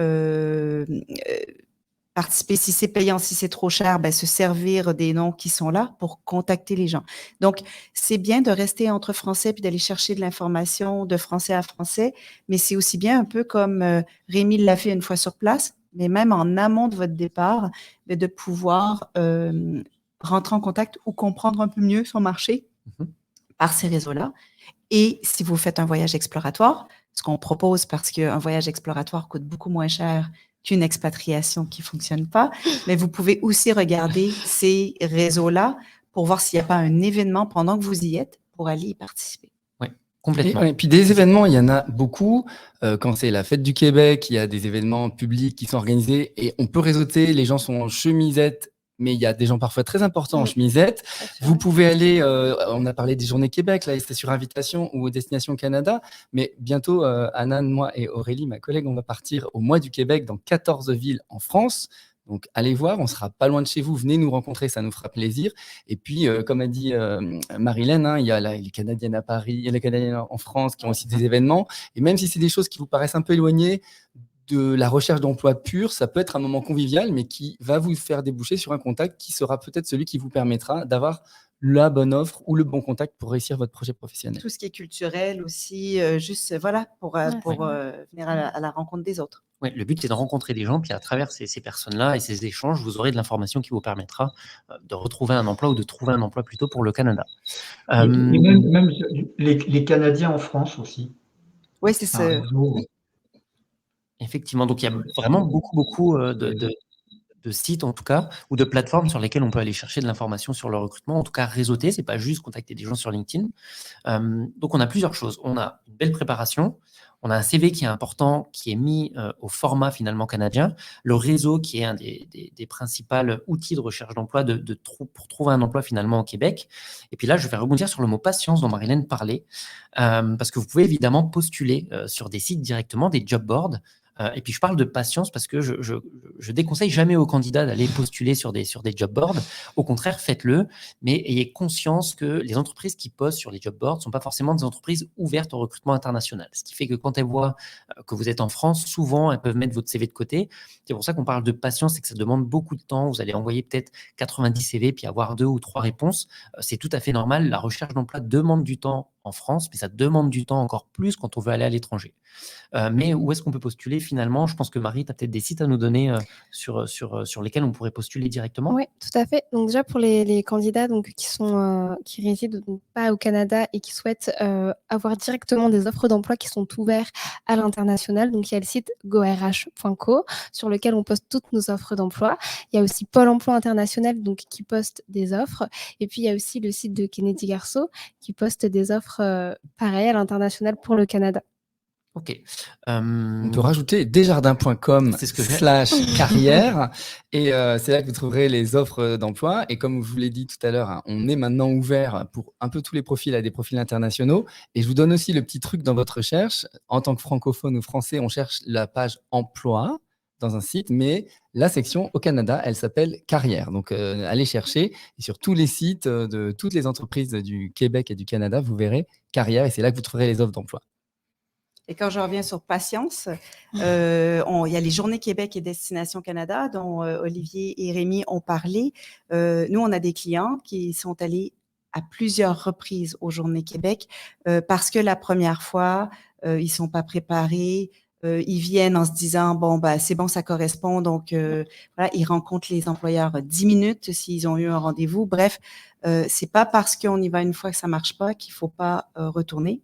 participer si c'est payant, si c'est trop cher, se servir des noms qui sont là pour contacter les gens. Donc, c'est bien de rester entre français puis d'aller chercher de l'information de français à français, mais c'est aussi bien un peu comme Rémi l'a fait une fois sur place, mais même en amont de votre départ, de pouvoir rentrer en contact ou comprendre un peu mieux son marché par ces réseaux-là. Et si vous faites un voyage exploratoire, ce qu'on propose parce qu'un voyage exploratoire coûte beaucoup moins cher qu'une expatriation qui ne fonctionne pas, mais vous pouvez aussi regarder ces réseaux-là pour voir s'il n'y a pas un événement pendant que vous y êtes pour aller y participer. Oui, complètement. Et puis des événements, il y en a beaucoup. Quand c'est la fête du Québec, il y a des événements publics qui sont organisés et on peut réseauter, les gens sont en chemisette, mais il y a des gens parfois très importants en chemisette. Vous pouvez aller, on a parlé des Journées Québec, là, c'était sur invitation, ou Destination Canada, mais bientôt, Anna, moi et Aurélie, ma collègue, on va partir au mois du Québec dans 14 villes en France. Donc, allez voir, on sera pas loin de chez vous, venez nous rencontrer, ça nous fera plaisir. Et puis, comme a dit Marilène, il y a les Canadiennes à Paris, il y a les Canadiennes en France qui ont aussi des événements. Et même si c'est des choses qui vous paraissent un peu éloignées de la recherche d'emploi pure, ça peut être un moment convivial, mais qui va vous faire déboucher sur un contact qui sera peut-être celui qui vous permettra d'avoir la bonne offre ou le bon contact pour réussir votre projet professionnel. Tout ce qui est culturel aussi, pour venir à la rencontre des autres. Oui, le but, c'est de rencontrer des gens, puis à travers ces personnes-là et ces échanges, vous aurez de l'information qui vous permettra de retrouver un emploi ou de trouver un emploi plutôt pour le Canada. Et même les Canadiens en France aussi. Oui, c'est ça. Effectivement, donc il y a vraiment beaucoup de sites en tout cas, ou de plateformes sur lesquelles on peut aller chercher de l'information sur le recrutement, en tout cas réseauter, c'est pas juste contacter des gens sur LinkedIn. Donc on a plusieurs choses. On a une belle préparation, on a un CV qui est important, qui est mis au format finalement canadien, le réseau qui est un des principaux outils de recherche d'emploi pour trouver un emploi finalement au Québec. Et puis là, je vais rebondir sur le mot patience dont Marilène parlait, parce que vous pouvez évidemment postuler sur des sites directement, des job boards. Et puis, je parle de patience parce que je déconseille jamais aux candidats d'aller postuler sur des job boards. Au contraire, faites-le, mais ayez conscience que les entreprises qui postent sur les job boards ne sont pas forcément des entreprises ouvertes au recrutement international. Ce qui fait que quand elles voient que vous êtes en France, souvent, elles peuvent mettre votre CV de côté. C'est pour ça qu'on parle de patience et que ça demande beaucoup de temps. Vous allez envoyer peut-être 90 CV puis avoir 2 ou 3 réponses. C'est tout à fait normal. La recherche d'emploi demande du temps en France, mais ça demande du temps encore plus quand on veut aller à l'étranger. Mais où est-ce qu'on peut postuler finalement? Je pense que Marie, tu as peut-être des sites à nous donner sur lesquels on pourrait postuler directement. Oui, tout à fait. Donc déjà pour les candidats donc, qui résident donc, pas au Canada et qui souhaitent avoir directement des offres d'emploi qui sont ouvertes à l'international, donc il y a le site gorh.co sur lequel on poste toutes nos offres d'emploi. Il y a aussi Pôle emploi international donc, qui poste des offres. Et puis il y a aussi le site de Kennedy Garceau qui poste des offres pareilles à l'international pour le Canada. Ok. On peut rajouter desjardins.com C'est ce que j'ai. /carrière et c'est là que vous trouverez les offres d'emploi. Et comme je vous l'ai dit tout à l'heure, hein, on est maintenant ouvert pour un peu tous les profils à des profils internationaux. Et je vous donne aussi le petit truc dans votre recherche. En tant que francophone ou français, on cherche la page emploi dans un site, mais la section au Canada, elle s'appelle carrière. Donc, allez chercher. Et sur tous les sites de toutes les entreprises du Québec et du Canada, vous verrez carrière et c'est là que vous trouverez les offres d'emploi. Et quand je reviens sur patience, il y a les Journées Québec et Destination Canada dont Olivier et Rémi ont parlé. Nous, on a des clients qui sont allés à plusieurs reprises aux Journées Québec parce que la première fois, ils sont pas préparés. Ils viennent en se disant, bon, bah, c'est bon, ça correspond. Donc, voilà, ils rencontrent les employeurs 10 minutes s'ils ont eu un rendez-vous. Bref, c'est pas parce qu'on y va une fois que ça marche pas qu'il faut pas retourner.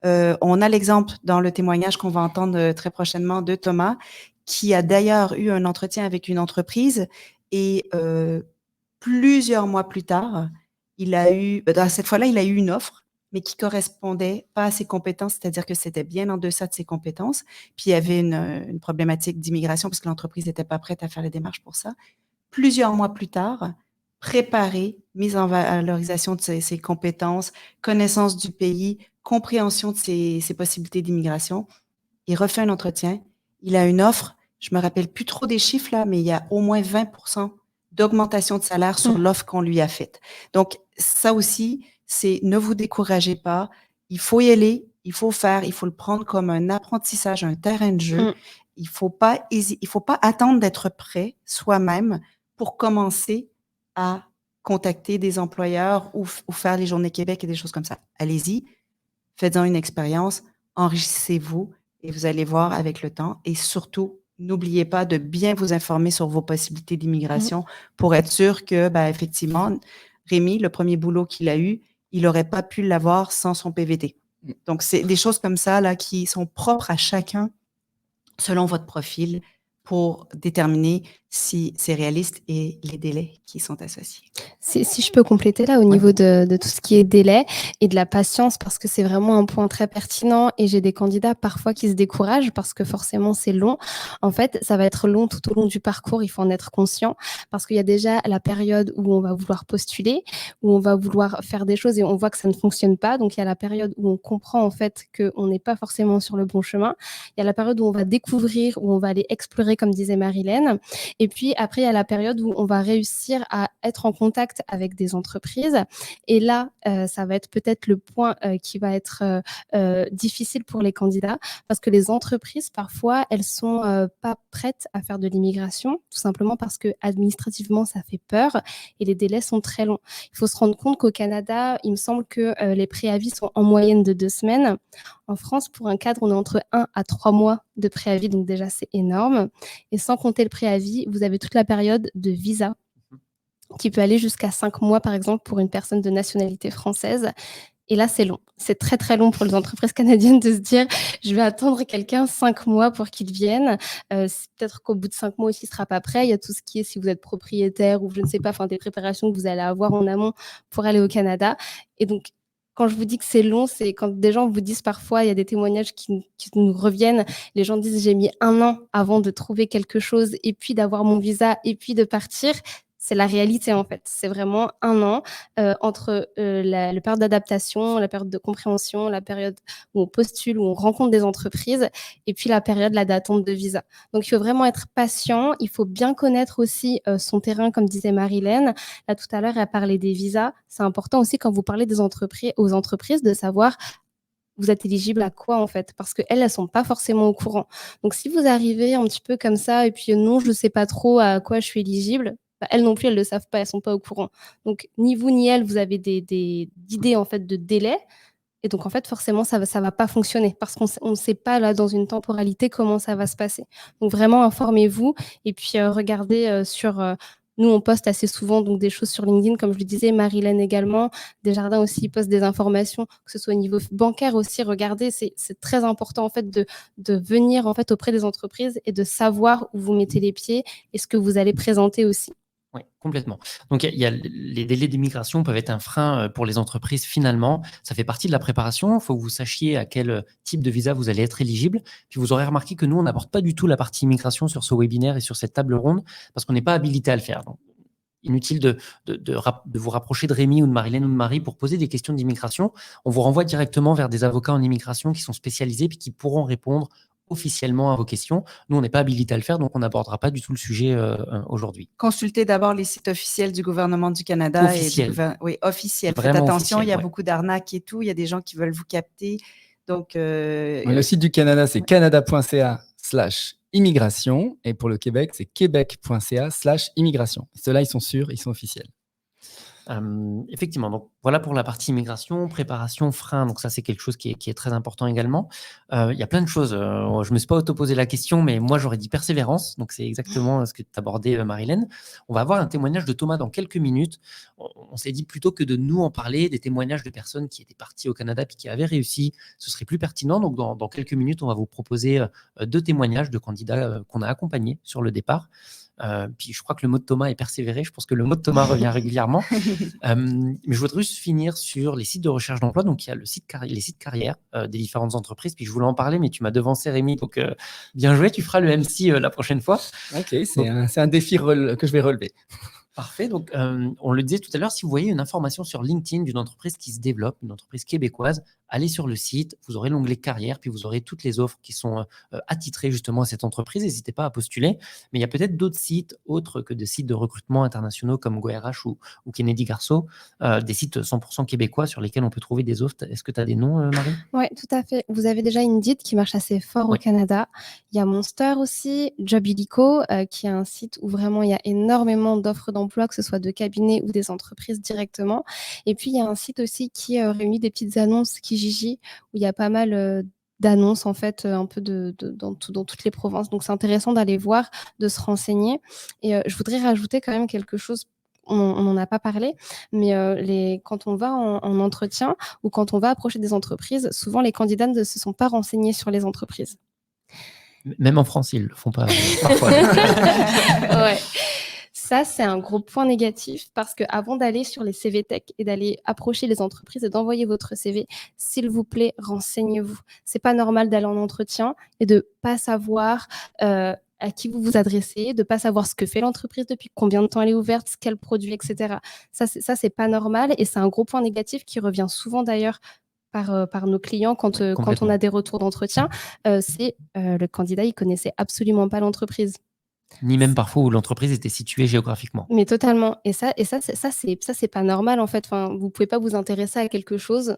On a l'exemple dans le témoignage qu'on va entendre très prochainement de Thomas, qui a d'ailleurs eu un entretien avec une entreprise et plusieurs mois plus tard, cette fois-là, il a eu une offre, mais qui correspondait pas à ses compétences, c'est-à-dire que c'était bien en deçà de ses compétences. Puis il y avait une problématique d'immigration parce que l'entreprise n'était pas prête à faire les démarches pour ça. Plusieurs mois plus tard, préparer, mise en valorisation de ses compétences, connaissance du pays, compréhension de ses possibilités d'immigration. Il refait un entretien. Il a une offre. Je me rappelle plus trop des chiffres là, mais il y a au moins 20% d'augmentation de salaire sur l'offre qu'on lui a faite. Donc, ça aussi, c'est ne vous découragez pas. Il faut y aller, il faut faire, il faut le prendre comme un apprentissage, un terrain de jeu. Il faut pas attendre d'être prêt soi-même pour commencer à contacter des employeurs ou faire les Journées Québec et des choses comme ça. Allez-y, faites-en une expérience, enrichissez-vous et vous allez voir avec le temps. Et surtout, n'oubliez pas de bien vous informer sur vos possibilités d'immigration pour être sûr que, effectivement, Rémi, le premier boulot qu'il a eu, il n'aurait pas pu l'avoir sans son PVT. Donc, c'est des choses comme ça là, qui sont propres à chacun selon votre profil pour déterminer si c'est réaliste et les délais qui sont associés. Si je peux compléter là au niveau de tout ce qui est délai et de la patience, parce que c'est vraiment un point très pertinent et j'ai des candidats parfois qui se découragent parce que forcément c'est long. En fait, ça va être long tout au long du parcours, il faut en être conscient parce qu'il y a déjà la période où on va vouloir postuler, où on va vouloir faire des choses et on voit que ça ne fonctionne pas. Donc il y a la période où on comprend en fait qu'on n'est pas forcément sur le bon chemin. Il y a la période où on va découvrir, où on va aller explorer comme disait Marilène. Et puis après, il y a la période où on va réussir à être en contact avec des entreprises. Et là, ça va être peut-être le point qui va être difficile pour les candidats parce que les entreprises, parfois, elles sont pas prêtes à faire de l'immigration, tout simplement parce que administrativement, ça fait peur et les délais sont très longs. Il faut se rendre compte qu'au Canada, il me semble que les préavis sont en moyenne de 2 semaines. En France, pour un cadre, on est entre 1 à 3 mois de préavis, donc déjà, c'est énorme. Et sans compter le préavis, vous avez toute la période de visa qui peut aller jusqu'à 5 mois, par exemple, pour une personne de nationalité française. Et là, c'est long. C'est très, très long pour les entreprises canadiennes de se dire « je vais attendre quelqu'un 5 mois pour qu'il vienne ». Peut-être qu'au bout de 5 mois aussi, il ne sera pas prêt. Il y a tout ce qui est, si vous êtes propriétaire ou je ne sais pas, des préparations que vous allez avoir en amont pour aller au Canada. Et donc, quand je vous dis que c'est long, c'est quand des gens vous disent parfois, il y a des témoignages qui nous reviennent, les gens disent « j'ai mis 1 an avant de trouver quelque chose et puis d'avoir mon visa et puis de partir ». C'est la réalité, en fait. C'est vraiment 1 an entre la période d'adaptation, la période de compréhension, la période où on postule, où on rencontre des entreprises, et puis la période là, d'attente de visa. Donc, il faut vraiment être patient. Il faut bien connaître aussi son terrain, comme disait Marilène. Là, tout à l'heure, elle parlait des visas. C'est important aussi, quand vous parlez aux entreprises, de savoir vous êtes éligible à quoi, en fait, parce qu'elles, elles sont pas forcément au courant. Donc, si vous arrivez un petit peu comme ça et puis non, je sais pas trop à quoi je suis éligible, bah, elles non plus, elles le savent pas, elles sont pas au courant. Donc, ni vous ni elles, vous avez d'idées, en fait, de délai, et donc, en fait, forcément, ça va pas fonctionner parce qu'on ne sait pas, là, dans une temporalité, comment ça va se passer. Donc, vraiment, informez-vous et puis regardez nous, on poste assez souvent donc des choses sur LinkedIn, comme je le disais, Marilène également. Desjardins aussi poste des informations, que ce soit au niveau bancaire aussi. Regardez, c'est très important, en fait, de venir, en fait, auprès des entreprises et de savoir où vous mettez les pieds et ce que vous allez présenter aussi. Oui, complètement. Donc, il y a les délais d'immigration peuvent être un frein pour les entreprises finalement. Ça fait partie de la préparation. Il faut que vous sachiez à quel type de visa vous allez être éligible. Puis vous aurez remarqué que nous, on n'aborde pas du tout la partie immigration sur ce webinaire et sur cette table ronde parce qu'on n'est pas habilité à le faire. Donc, inutile de vous rapprocher de Rémi ou de Marilène ou de Marie pour poser des questions d'immigration. On vous renvoie directement vers des avocats en immigration qui sont spécialisés puis qui pourront répondre officiellement à vos questions. Nous, on n'est pas habilité à le faire, donc on n'abordera pas du tout le sujet aujourd'hui. Consultez d'abord les sites officiels du gouvernement du Canada. Officiel. Oui, officiel. Faites Vraiment attention, officiel, il y a ouais. beaucoup d'arnaques et tout. Il y a des gens qui veulent vous capter. Donc, Le site du Canada, c'est canada.ca/immigration. Et pour le Québec, c'est québec.ca/immigration. Ceux-là, ils sont sûrs, ils sont officiels. Effectivement, donc voilà pour la partie immigration, préparation, frein, donc ça c'est quelque chose qui est très important également. Il y a plein de choses, je ne me suis pas auto-posé la question, mais moi j'aurais dit persévérance, donc c'est exactement ce que tu abordais Marilène. On va avoir un témoignage de Thomas dans quelques minutes. On s'est dit plutôt que de nous en parler, des témoignages de personnes qui étaient parties au Canada puis qui avaient réussi, ce serait plus pertinent, donc dans quelques minutes on va vous proposer 2 témoignages de candidats qu'on a accompagnés sur le départ. Puis je crois que le mot de Thomas est persévérer. Je pense que le mot de Thomas revient régulièrement. Mais je voudrais juste finir sur les sites de recherche d'emploi. Donc, il y a les sites carrières des différentes entreprises. Puis je voulais en parler, mais tu m'as devancé, Rémi. Donc, bien joué. Tu feras le MC la prochaine fois. Ok, c'est un défi que je vais relever. Parfait. Donc, on le disait tout à l'heure, si vous voyez une information sur LinkedIn d'une entreprise qui se développe, une entreprise québécoise, allez sur le site, vous aurez l'onglet carrière, puis vous aurez toutes les offres qui sont attitrées justement à cette entreprise. N'hésitez pas à postuler. Mais il y a peut-être d'autres sites autres que des sites de recrutement internationaux comme GoRH ou Kennedy Garceau, des sites 100% québécois sur lesquels on peut trouver des offres. Est-ce que tu as des noms, Marie? Oui, tout à fait. Vous avez déjà Indeed qui marche assez fort au Canada. Il y a Monster aussi, Job Illico, qui est un site où vraiment il y a énormément d'offres d'emploi, que ce soit de cabinets ou des entreprises directement. Et puis, il y a un site aussi qui réunit des petites annonces, Kijiji, où il y a pas mal d'annonces, en fait, un peu dans toutes les provinces. Donc, c'est intéressant d'aller voir, de se renseigner. Et je voudrais rajouter quand même quelque chose. On n'en a pas parlé, mais quand on va en entretien ou quand on va approcher des entreprises, souvent les candidats ne se sont pas renseignés sur les entreprises. Même en France, ils le font pas parfois. Ouais. Ça, c'est un gros point négatif parce qu'avant d'aller sur les CV Tech et d'aller approcher les entreprises et d'envoyer votre CV, s'il vous plaît, renseignez-vous. C'est pas normal d'aller en entretien et de pas savoir à qui vous vous adressez, de ne pas savoir ce que fait l'entreprise, depuis combien de temps elle est ouverte, quel produit, etc. Ça, c'est pas normal et c'est un gros point négatif qui revient souvent d'ailleurs par nos clients quand on a des retours d'entretien. C'est le candidat, il connaissait absolument pas l'entreprise. Ni même parfois où l'entreprise était située géographiquement. Mais totalement. Et ça, c'est pas normal en fait. Enfin, vous pouvez pas vous intéresser à quelque chose,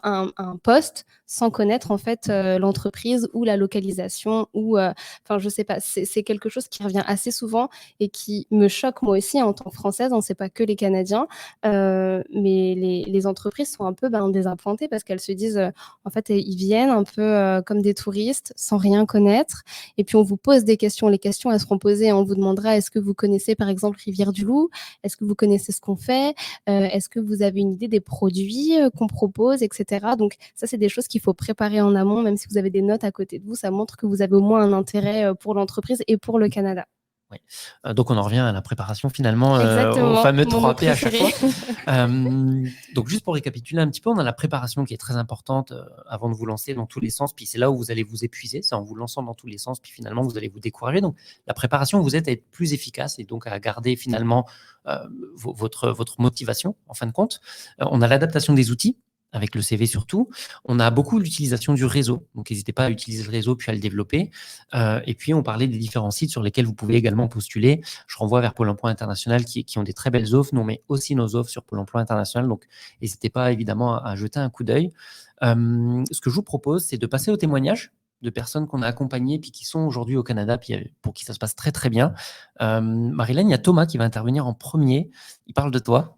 un poste, sans connaître en fait l'entreprise ou la localisation ou, enfin, je sais pas. C'est quelque chose qui revient assez souvent et qui me choque moi aussi en tant que Française. On sait pas que les Canadiens, mais les entreprises sont un peu désappointées parce qu'elles se disent, en fait, ils viennent un peu comme des touristes sans rien connaître. Et puis on vous pose des questions. Les questions, elles seront posées. On vous demandera, est-ce que vous connaissez par exemple Rivière-du-Loup? Est-ce que vous connaissez ce qu'on fait? Est-ce que vous avez une idée des produits qu'on propose, etc. Donc ça, c'est des choses qu'il faut préparer en amont, même si vous avez des notes à côté de vous. Ça montre que vous avez au moins un intérêt pour l'entreprise et pour le Canada. Donc on en revient à la préparation finalement, au Exactement, fameux mon mot 3P à chaque fois. préféré. Donc juste pour récapituler un petit peu, on a la préparation qui est très importante avant de vous lancer dans tous les sens, puis c'est là où vous allez vous épuiser, c'est en vous lançant dans tous les sens, puis finalement vous allez vous décourager. Donc la préparation vous aide à être plus efficace et donc à garder finalement votre motivation en fin de compte. On a l'adaptation des outils, avec le CV surtout. On a beaucoup l'utilisation du réseau, donc n'hésitez pas à utiliser le réseau puis à le développer. Et puis on parlait des différents sites sur lesquels vous pouvez également postuler. Je renvoie vers Pôle emploi international qui ont des très belles offres. Nous, on met aussi nos offres sur Pôle emploi international, donc n'hésitez pas évidemment à jeter un coup d'œil. Ce que je vous propose, c'est de passer au témoignage de personnes qu'on a accompagnées puis qui sont aujourd'hui au Canada, puis pour qui ça se passe très très bien. Marilyn, il y a Thomas qui va intervenir en premier. Il parle de toi.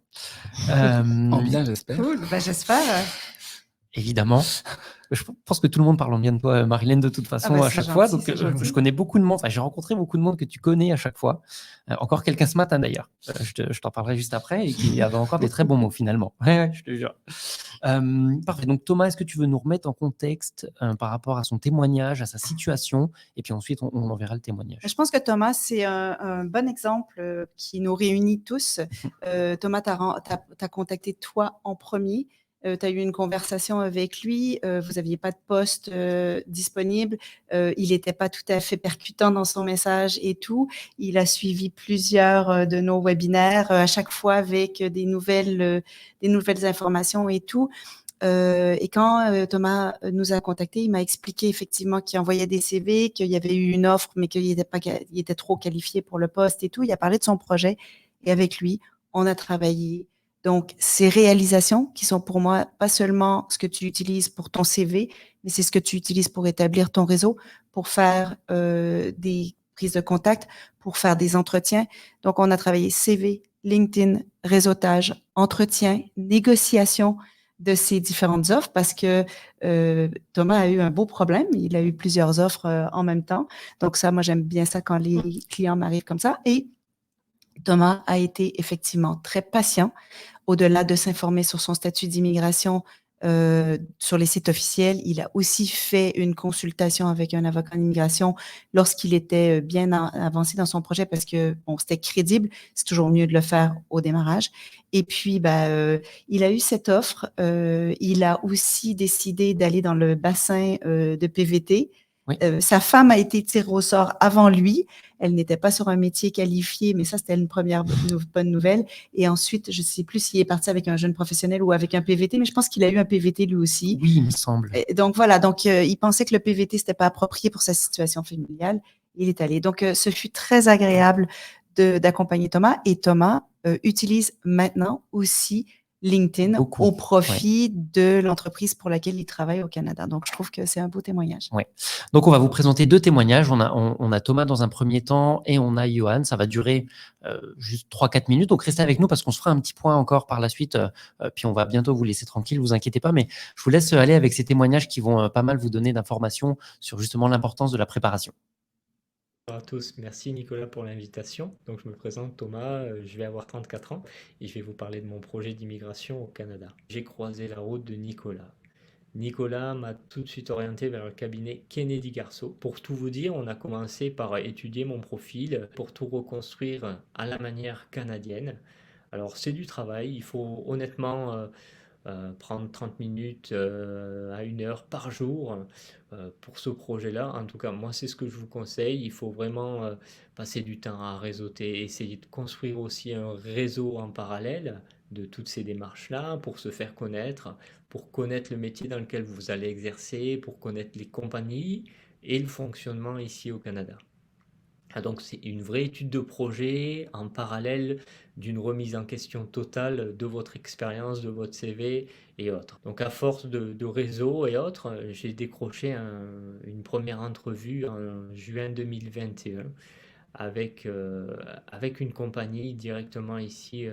En bien, j'espère. Cool, ben, j'espère. Évidemment. Je pense que tout le monde parle en bien de toi, Marilyn, de toute façon, ben, à c'est chaque fois. gentil, Donc, c'est gentil. je connais beaucoup de monde. Enfin, j'ai rencontré beaucoup de monde que tu connais à chaque fois. Encore quelqu'un ce matin, d'ailleurs. Je t'en parlerai juste après et qui avait encore des très bons mots, finalement. Ouais, je te jure. Parfait. Donc, Thomas, est-ce que tu veux nous remettre en contexte par rapport à son témoignage, à sa situation? Et puis ensuite, on enverra le témoignage. Je pense que Thomas, c'est un bon exemple qui nous réunit tous. Thomas, t'as contacté toi en premier. Tu as eu une conversation avec lui. Vous n'aviez pas de poste disponible. Il n'était pas tout à fait percutant dans son message et tout. Il a suivi plusieurs de nos webinaires, à chaque fois avec des nouvelles informations et tout. Et quand Thomas nous a contactés, il m'a expliqué effectivement qu'il envoyait des CV, qu'il y avait eu une offre, mais qu'il était trop qualifié pour le poste et tout. Il a parlé de son projet et avec lui, on a travaillé. Donc, ces réalisations qui sont pour moi pas seulement ce que tu utilises pour ton CV, mais c'est ce que tu utilises pour établir ton réseau, pour faire des prises de contact, pour faire des entretiens. Donc, on a travaillé CV, LinkedIn, réseautage, entretien, négociation de ces différentes offres parce que Thomas a eu un beau problème. Il a eu plusieurs offres en même temps. Donc ça, moi, j'aime bien ça quand les clients m'arrivent comme ça. Et Thomas a été effectivement très patient. Au-delà de s'informer sur son statut d'immigration sur les sites officiels, il a aussi fait une consultation avec un avocat d'immigration lorsqu'il était bien avancé dans son projet parce que bon, c'était crédible. C'est toujours mieux de le faire au démarrage. Et puis, il a eu cette offre. Il a aussi décidé d'aller dans le bassin de PVT. Oui. Sa femme a été tirée au sort avant lui. Elle n'était pas sur un métier qualifié, mais ça, c'était une première bonne nouvelle. Et ensuite, je ne sais plus s'il est parti avec un jeune professionnel ou avec un PVT, mais je pense qu'il a eu un PVT lui aussi. Oui, il me semble. Et donc voilà, donc il pensait que le PVT, c'était pas approprié pour sa situation familiale. Il est allé. Donc, ce fut très agréable d'accompagner Thomas. Et Thomas utilise maintenant aussi LinkedIn Beaucoup, au profit de l'entreprise pour laquelle il travaille au Canada. Donc, je trouve que c'est un beau témoignage. Ouais. Donc, on va vous présenter deux témoignages. On a Thomas dans un premier temps et on a Johan. Ça va durer juste 3-4 minutes. Donc, restez avec nous parce qu'on se fera un petit point encore par la suite. Puis, on va bientôt vous laisser tranquille, vous inquiétez pas. Mais je vous laisse aller avec ces témoignages qui vont pas mal vous donner d'informations sur justement l'importance de la préparation. Bonjour à tous, merci Nicolas pour l'invitation. Donc je me présente Thomas, je vais avoir 34 ans et je vais vous parler de mon projet d'immigration au Canada. J'ai croisé la route de Nicolas. Nicolas m'a tout de suite orienté vers le cabinet Kennedy Garceau. Pour tout vous dire, on a commencé par étudier mon profil pour tout reconstruire à la manière canadienne. Alors c'est du travail, il faut honnêtement prendre 30 minutes à 1 heure par jour pour ce projet-là. En tout cas, moi, c'est ce que je vous conseille. Il faut vraiment passer du temps à réseauter, essayer de construire aussi un réseau en parallèle de toutes ces démarches-là pour se faire connaître, pour connaître le métier dans lequel vous allez exercer, pour connaître les compagnies et le fonctionnement ici au Canada. Donc c'est une vraie étude de projet en parallèle d'une remise en question totale de votre expérience, de votre CV et autres. Donc à force de réseau et autres, j'ai décroché une première entrevue en juin 2021 avec une compagnie directement ici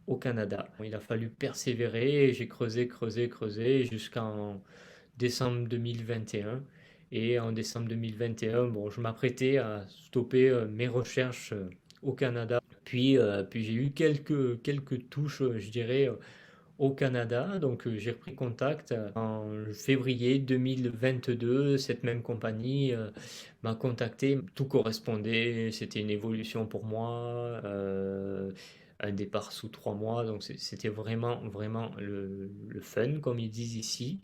au Canada. Il a fallu persévérer, j'ai creusé jusqu'en décembre 2021. Et en décembre 2021, bon, je m'apprêtais à stopper mes recherches au Canada. Puis j'ai eu quelques touches, je dirais, au Canada. Donc, j'ai repris contact en février 2022. Cette même compagnie m'a contacté. Tout correspondait. C'était une évolution pour moi. Un départ sous 3 mois. Donc, c'était vraiment, vraiment le fun, comme ils disent ici.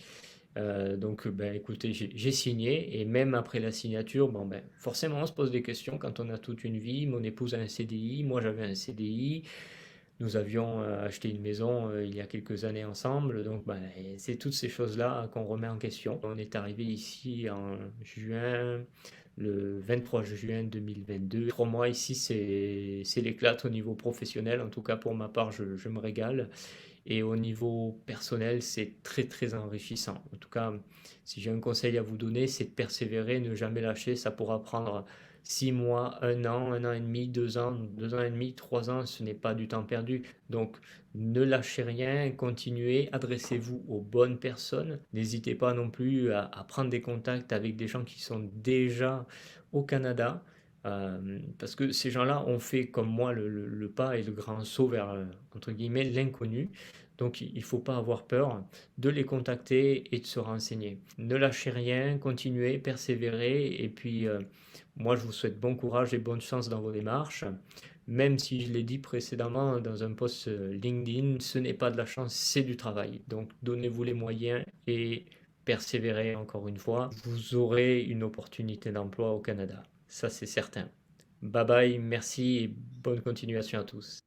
Donc, ben, écoutez, j'ai signé et même après la signature, bon, ben, forcément, on se pose des questions quand on a toute une vie. Mon épouse a un CDI, moi j'avais un CDI. Nous avions acheté une maison il y a quelques années ensemble. Donc, ben, c'est toutes ces choses-là qu'on remet en question. On est arrivé ici en juin, le 23 juin 2022. 3 mois ici, c'est l'éclate au niveau professionnel. En tout cas, pour ma part, je me régale. Et au niveau personnel, c'est très très enrichissant. En tout cas, si j'ai un conseil à vous donner, c'est de persévérer, ne jamais lâcher. Ça pourra prendre 6 mois, un an et demi, 2 ans, 2 ans et demi, 3 ans. Ce n'est pas du temps perdu. Donc, ne lâchez rien, continuez, adressez-vous aux bonnes personnes. N'hésitez pas non plus à prendre des contacts avec des gens qui sont déjà au Canada. Parce que ces gens-là ont fait comme moi le pas et le grand saut vers, entre guillemets, l'inconnu. Donc il ne faut pas avoir peur de les contacter et de se renseigner. Ne lâchez rien, continuez, persévérez. Et puis moi, je vous souhaite bon courage et bonne chance dans vos démarches. Même si je l'ai dit précédemment dans un post LinkedIn, ce n'est pas de la chance, c'est du travail. Donc donnez-vous les moyens et persévérez encore une fois. Vous aurez une opportunité d'emploi au Canada. Ça, c'est certain. Bye bye, merci et bonne continuation à tous.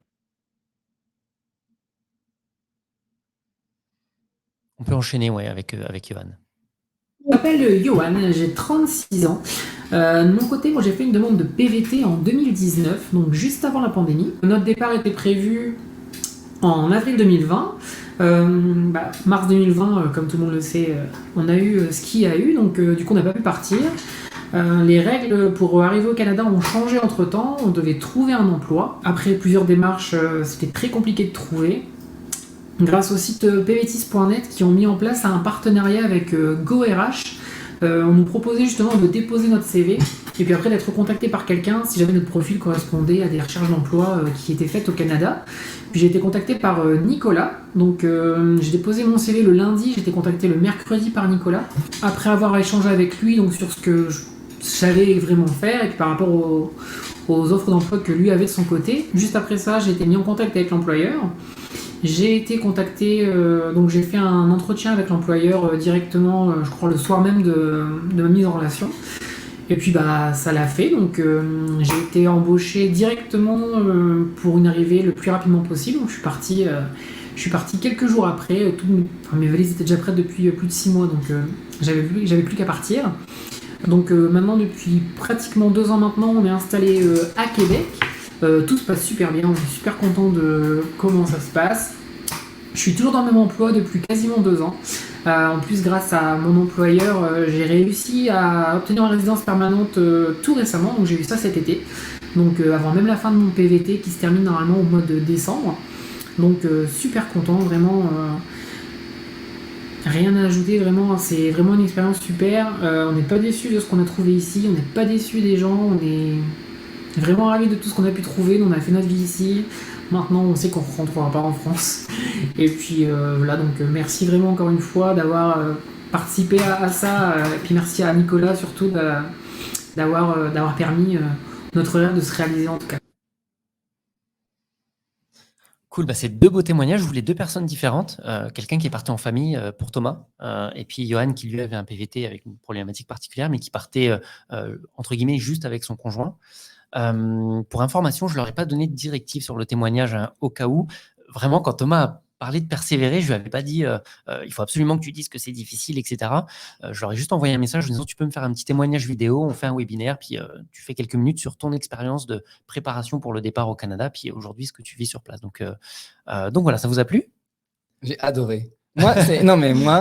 On peut enchaîner ouais, avec Johan. Je m'appelle Johan, j'ai 36 ans. De mon côté, moi j'ai fait une demande de PVT en 2019, donc juste avant la pandémie. Notre départ était prévu en avril 2020. Mars 2020, comme tout le monde le sait, on a eu ce qu'il y a eu, donc du coup on n'a pas pu partir. Les règles pour arriver au Canada ont changé entre-temps, on devait trouver un emploi. Après plusieurs démarches, c'était très compliqué de trouver. Grâce au site pvtis.net qui ont mis en place un partenariat avec GoRH, on nous proposait justement de déposer notre CV et puis après d'être contacté par quelqu'un si jamais notre profil correspondait à des recherches d'emploi qui étaient faites au Canada. Puis j'ai été contacté par Nicolas, donc j'ai déposé mon CV le lundi, j'ai été contacté le mercredi par Nicolas. Après avoir échangé avec lui donc sur ce que je savais vraiment faire et puis par rapport aux offres d'emploi que lui avait de son côté. Juste après ça, j'ai été mis en contact avec l'employeur. J'ai été contacté, donc j'ai fait un entretien avec l'employeur directement, je crois le soir même de ma mise en relation. Et puis ça l'a fait, donc j'ai été embauché directement pour une arrivée le plus rapidement possible. Donc, je suis parti quelques jours après, mes valises étaient déjà prêtes depuis plus de 6 mois, donc j'avais plus qu'à partir. Donc maintenant, depuis pratiquement 2 ans maintenant, on est installé à Québec. Tout se passe super bien, on est super content de comment ça se passe. Je suis toujours dans le même emploi depuis quasiment 2 ans. En plus, grâce à mon employeur, j'ai réussi à obtenir une résidence permanente tout récemment, donc j'ai eu ça cet été. Donc avant même la fin de mon PVT qui se termine normalement au mois de décembre. Donc super content, vraiment. Rien à ajouter, vraiment, c'est vraiment une expérience super. On n'est pas déçu de ce qu'on a trouvé ici, on n'est pas déçu des gens, on est vraiment ravis de tout ce qu'on a pu trouver. Nous, on a fait notre vie ici. Maintenant, on sait qu'on ne rentrera pas en France. Et puis voilà, donc merci vraiment encore une fois d'avoir participé à ça. Et puis merci à Nicolas surtout d'avoir permis notre rêve de se réaliser en tout cas. Cool, c'est 2 beaux témoignages. Je voulais 2 personnes différentes. Quelqu'un qui est parti en famille pour Thomas, et puis Johan qui lui avait un PVT avec une problématique particulière, mais qui partait entre guillemets juste avec son conjoint. Pour information, je ne leur ai pas donné de directive sur le témoignage au cas où. Vraiment, quand Thomas a parlé de persévérer, je ne lui avais pas dit il faut absolument que tu dises que c'est difficile, etc. Je leur ai juste envoyé un message en disant tu peux me faire un petit témoignage vidéo, on fait un webinaire, puis tu fais quelques minutes sur ton expérience de préparation pour le départ au Canada, puis aujourd'hui ce que tu vis sur place. Donc voilà, ça vous a plu? J'ai adoré. Moi,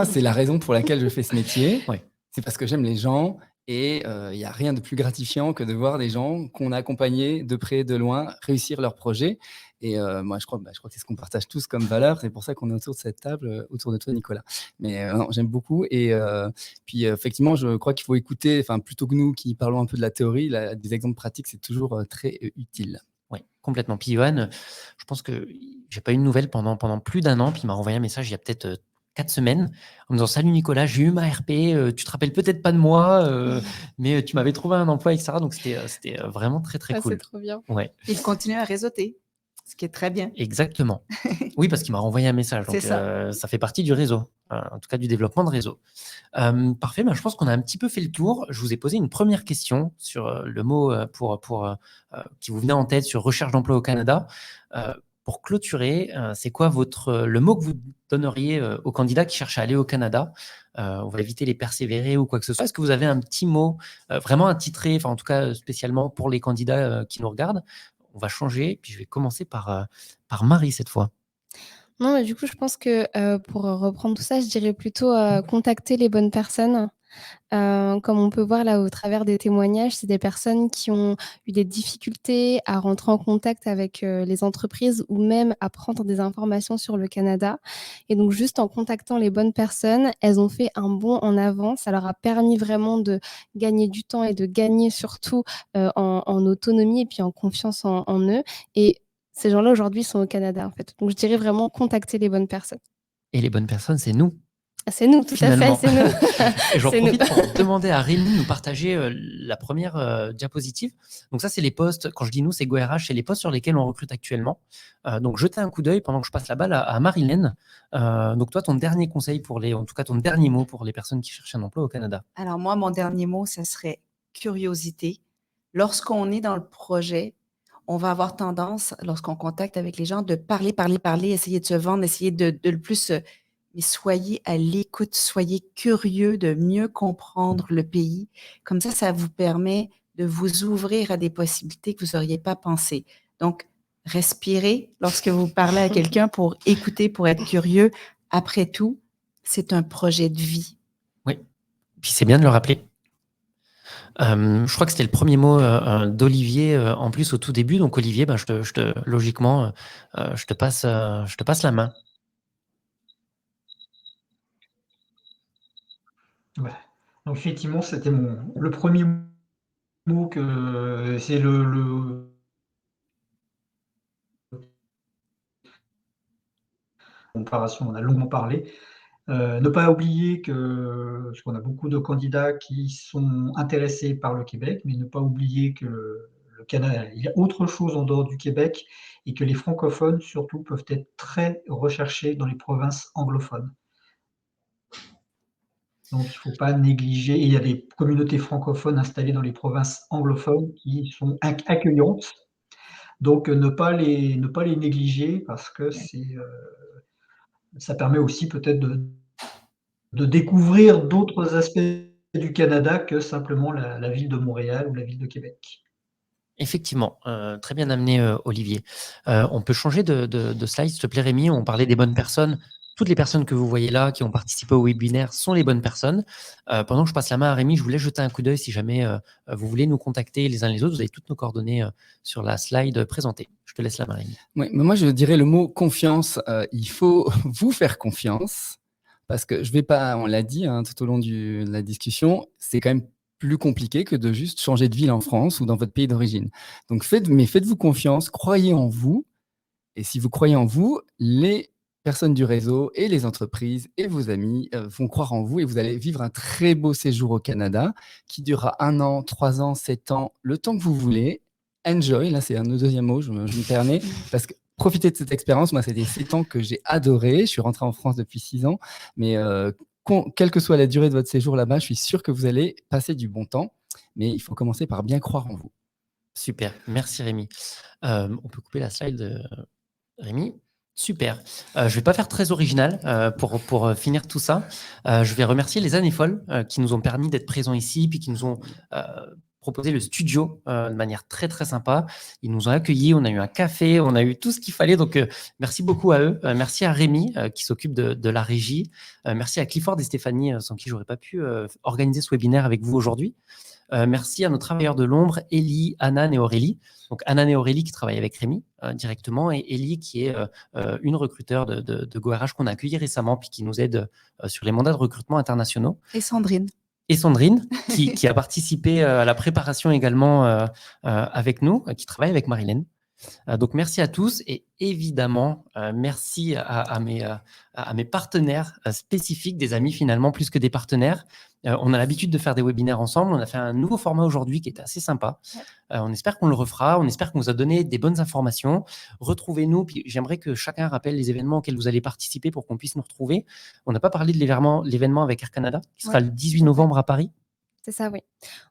c'est la raison pour laquelle je fais ce métier. Ouais. C'est parce que j'aime les gens. Et il n'y a rien de plus gratifiant que de voir des gens qu'on a accompagnés de près, de loin, réussir leur projet. Et moi, je crois que c'est ce qu'on partage tous comme valeur. C'est pour ça qu'on est autour de cette table, autour de toi, Nicolas. Mais non, j'aime beaucoup. Et puis, effectivement, je crois qu'il faut écouter, plutôt que nous qui parlons un peu de la théorie, des exemples pratiques, c'est toujours très utile. Oui, complètement. Puis Johan, je pense que j'ai pas eu de nouvelles pendant plus d'un an. Puis il m'a envoyé un message il y a peut-être 4 semaines en me disant Salut Nicolas, j'ai eu ma RP, tu te rappelles peut-être pas de moi, mais tu m'avais trouvé un emploi, etc. Donc c'était vraiment très très Ah, c'est cool. trop bien. Ouais, Il continue à réseauter, ce qui est très bien. exactement. Oui, parce qu'il m'a renvoyé un message. C'est Donc ça. ça fait partie du réseau, en tout cas du développement de réseau. Parfait, je pense qu'on a un petit peu fait le tour. Je vous ai posé une première question sur le mot qui vous venait en tête sur recherche d'emploi au Canada. Pour clôturer, c'est quoi le mot que vous donneriez aux candidats qui cherchent à aller au Canada? On va éviter les persévérer ou quoi que ce soit. Est-ce que vous avez un petit mot vraiment attitré, enfin en tout cas spécialement pour les candidats qui nous regardent? On va changer, puis je vais commencer par Marie cette fois. Non, mais du coup, je pense que pour reprendre tout ça, je dirais plutôt contacter les bonnes personnes. Comme on peut voir là au travers des témoignages, c'est des personnes qui ont eu des difficultés à rentrer en contact avec les entreprises ou même à prendre des informations sur le Canada. Et donc, juste en contactant les bonnes personnes, elles ont fait un bond en avant. Ça leur a permis vraiment de gagner du temps et de gagner surtout en autonomie et puis en confiance en eux. Et ces gens-là, aujourd'hui, sont au Canada, en fait. Donc, je dirais vraiment contacter les bonnes personnes. Et les bonnes personnes, c'est nous. C'est nous, tout à fait, Finalement. c'est nous. Et j'en C'est nous. profite pour demander à Rémi de nous partager la première diapositive. Donc ça, c'est les postes, quand je dis nous, c'est GoRH, c'est les postes sur lesquels on recrute actuellement. Donc jetez un coup d'œil pendant que je passe la balle à Marilène. Donc toi, ton dernier conseil en tout cas ton dernier mot pour les personnes qui cherchent un emploi au Canada. Alors moi, mon dernier mot, ça serait curiosité. Lorsqu'on est dans le projet, on va avoir tendance, lorsqu'on contacte avec les gens, de parler, essayer de se vendre, essayer de le plus... mais soyez à l'écoute, soyez curieux de mieux comprendre le pays. Comme ça vous permet de vous ouvrir à des possibilités que vous n'auriez pas pensées. Donc, respirez lorsque vous parlez à quelqu'un pour écouter, pour être curieux. Après tout, c'est un projet de vie. Oui, puis c'est bien de le rappeler. Je crois que c'était le premier mot d'Olivier en plus au tout début. Donc Olivier, logiquement, je te passe la main. Ouais. Donc effectivement, c'était le premier mot que c'est le comparaison, on a longuement parlé. Ne pas oublier parce qu'on a beaucoup de candidats qui sont intéressés par le Québec, mais ne pas oublier que le Canada, il y a autre chose en dehors du Québec et que les francophones, surtout, peuvent être très recherchés dans les provinces anglophones. Donc, il ne faut pas négliger. Et il y a des communautés francophones installées dans les provinces anglophones qui sont accueillantes. Donc, ne pas les négliger parce que ça permet aussi peut-être de découvrir d'autres aspects du Canada que simplement la ville de Montréal ou la ville de Québec. Effectivement, très bien amené Olivier. On peut changer de slide, s'il te plaît Rémi. On parlait des bonnes personnes. Toutes les personnes que vous voyez là qui ont participé au webinaire sont les bonnes personnes. Pendant que je passe la main à Rémi, je voulais jeter un coup d'œil si jamais vous voulez nous contacter les uns les autres. Vous avez toutes nos coordonnées sur la slide présentée. Je te laisse la main Rémi. Oui, mais moi je dirais le mot confiance. Il faut vous faire confiance parce que je vais pas, on l'a dit tout au long de la discussion, c'est quand même plus compliqué que de juste changer de ville en France ou dans votre pays d'origine. Donc faites-vous confiance, croyez en vous. Et si vous croyez en vous, les personnes du réseau et les entreprises et vos amis vont croire en vous et vous allez vivre un très beau séjour au Canada qui durera 1 an, 3 ans, 7 ans, le temps que vous voulez. Enjoy, là c'est un deuxième mot, je me permets, parce que profitez de cette expérience. Moi, c'était 7 ans que j'ai adoré. Je suis rentré en France depuis 6 ans, mais quelle que soit la durée de votre séjour là-bas, je suis sûr que vous allez passer du bon temps, mais il faut commencer par bien croire en vous. Super, merci Rémi. On peut couper la slide Rémi. Super. Je ne vais pas faire très original pour finir tout ça. Je vais remercier les Années Folles qui nous ont permis d'être présents ici, puis qui nous ont proposé le studio de manière très, très sympa. Ils nous ont accueillis, on a eu un café, on a eu tout ce qu'il fallait. Donc, merci beaucoup à eux. Merci à Rémi qui s'occupe de la régie. Merci à Clifford et Stéphanie, sans qui je n'aurais pas pu organiser ce webinaire avec vous aujourd'hui. Merci à nos travailleurs de l'ombre, Élie, Anan et Aurélie. Donc, Anan et Aurélie qui travaillent avec Rémi directement et Élie qui est une recruteur de GoRH qu'on a accueilli récemment puis qui nous aide sur les mandats de recrutement internationaux. Et Sandrine. Et Sandrine qui a participé à la préparation également avec nous, qui travaille avec Marilène. Donc, merci à tous et évidemment, merci à mes partenaires spécifiques, des amis finalement, plus que des partenaires. On a l'habitude de faire des webinaires ensemble. On a fait un nouveau format aujourd'hui qui était assez sympa. Ouais. On espère qu'on le refera. On espère qu'on vous a donné des bonnes informations. Retrouvez-nous. Puis j'aimerais que chacun rappelle les événements auxquels vous allez participer pour qu'on puisse nous retrouver. On n'a pas parlé de l'événement avec Air Canada qui sera Ouais. le 18 novembre à Paris. C'est ça, oui.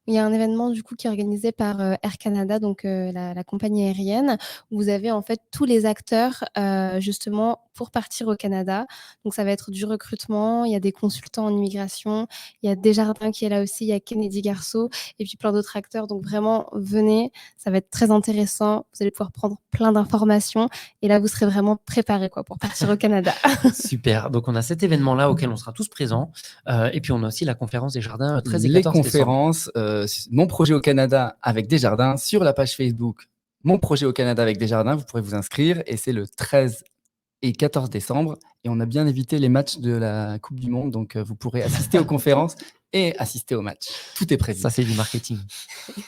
Il y a un événement du coup qui est organisé par Air Canada, donc la compagnie aérienne, où vous avez en fait tous les acteurs justement pour partir au Canada. Donc ça va être du recrutement, il y a des consultants en immigration, il y a Desjardins qui est là aussi, il y a Kennedy Garceau et puis plein d'autres acteurs. Donc vraiment, venez, ça va être très intéressant. Vous allez pouvoir prendre plein d'informations et là, vous serez vraiment préparés quoi, pour partir au Canada. Super. Donc, on a cet événement-là auquel on sera tous présents. Et puis, on a aussi la conférence des jardins 13 et Les 14 décembre. conférences, mon projet au Canada avec Desjardins, sur la page Facebook, mon projet au Canada avec Desjardins, vous pourrez vous inscrire et c'est le 13 et 14 décembre. Et on a bien évité les matchs de la Coupe du Monde, donc vous pourrez assister aux conférences et assister aux matchs. Tout est prévu. Ça, c'est du marketing.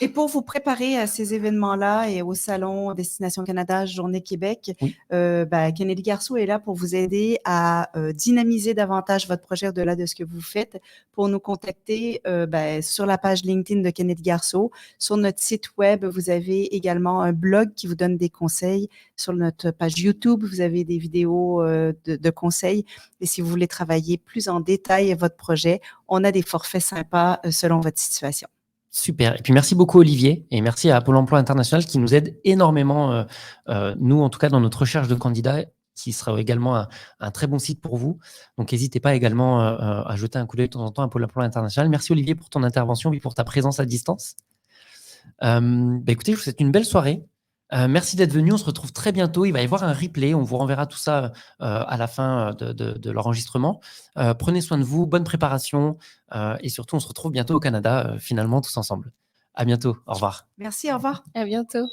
Et pour vous préparer à ces événements-là et au salon Destination Canada, Journée Québec, Oui. Kennedy Garceau est là pour vous aider à dynamiser davantage votre projet au-delà de ce que vous faites. Pour nous contacter sur la page LinkedIn de Kennedy Garceau. Sur notre site web, vous avez également un blog qui vous donne des conseils. Sur notre page YouTube, vous avez des vidéos de conseils. Et si vous voulez travailler plus en détail votre projet, on a des forfaits sympas selon votre situation. Super. Et puis, merci beaucoup, Olivier. Et merci à Pôle emploi international qui nous aide énormément, nous, en tout cas, dans notre recherche de candidats, qui sera également un très bon site pour vous. Donc, n'hésitez pas également à jeter un coup d'œil de temps en temps à Pôle emploi international. Merci, Olivier, pour ton intervention et pour ta présence à distance. Écoutez, je vous souhaite une belle soirée. Merci d'être venu. On se retrouve très bientôt. Il va y avoir un replay. On vous renverra tout ça à la fin de l'enregistrement. Prenez soin de vous. Bonne préparation. Et surtout, on se retrouve bientôt au Canada, finalement, tous ensemble. À bientôt. Au revoir. Merci, au revoir. À bientôt.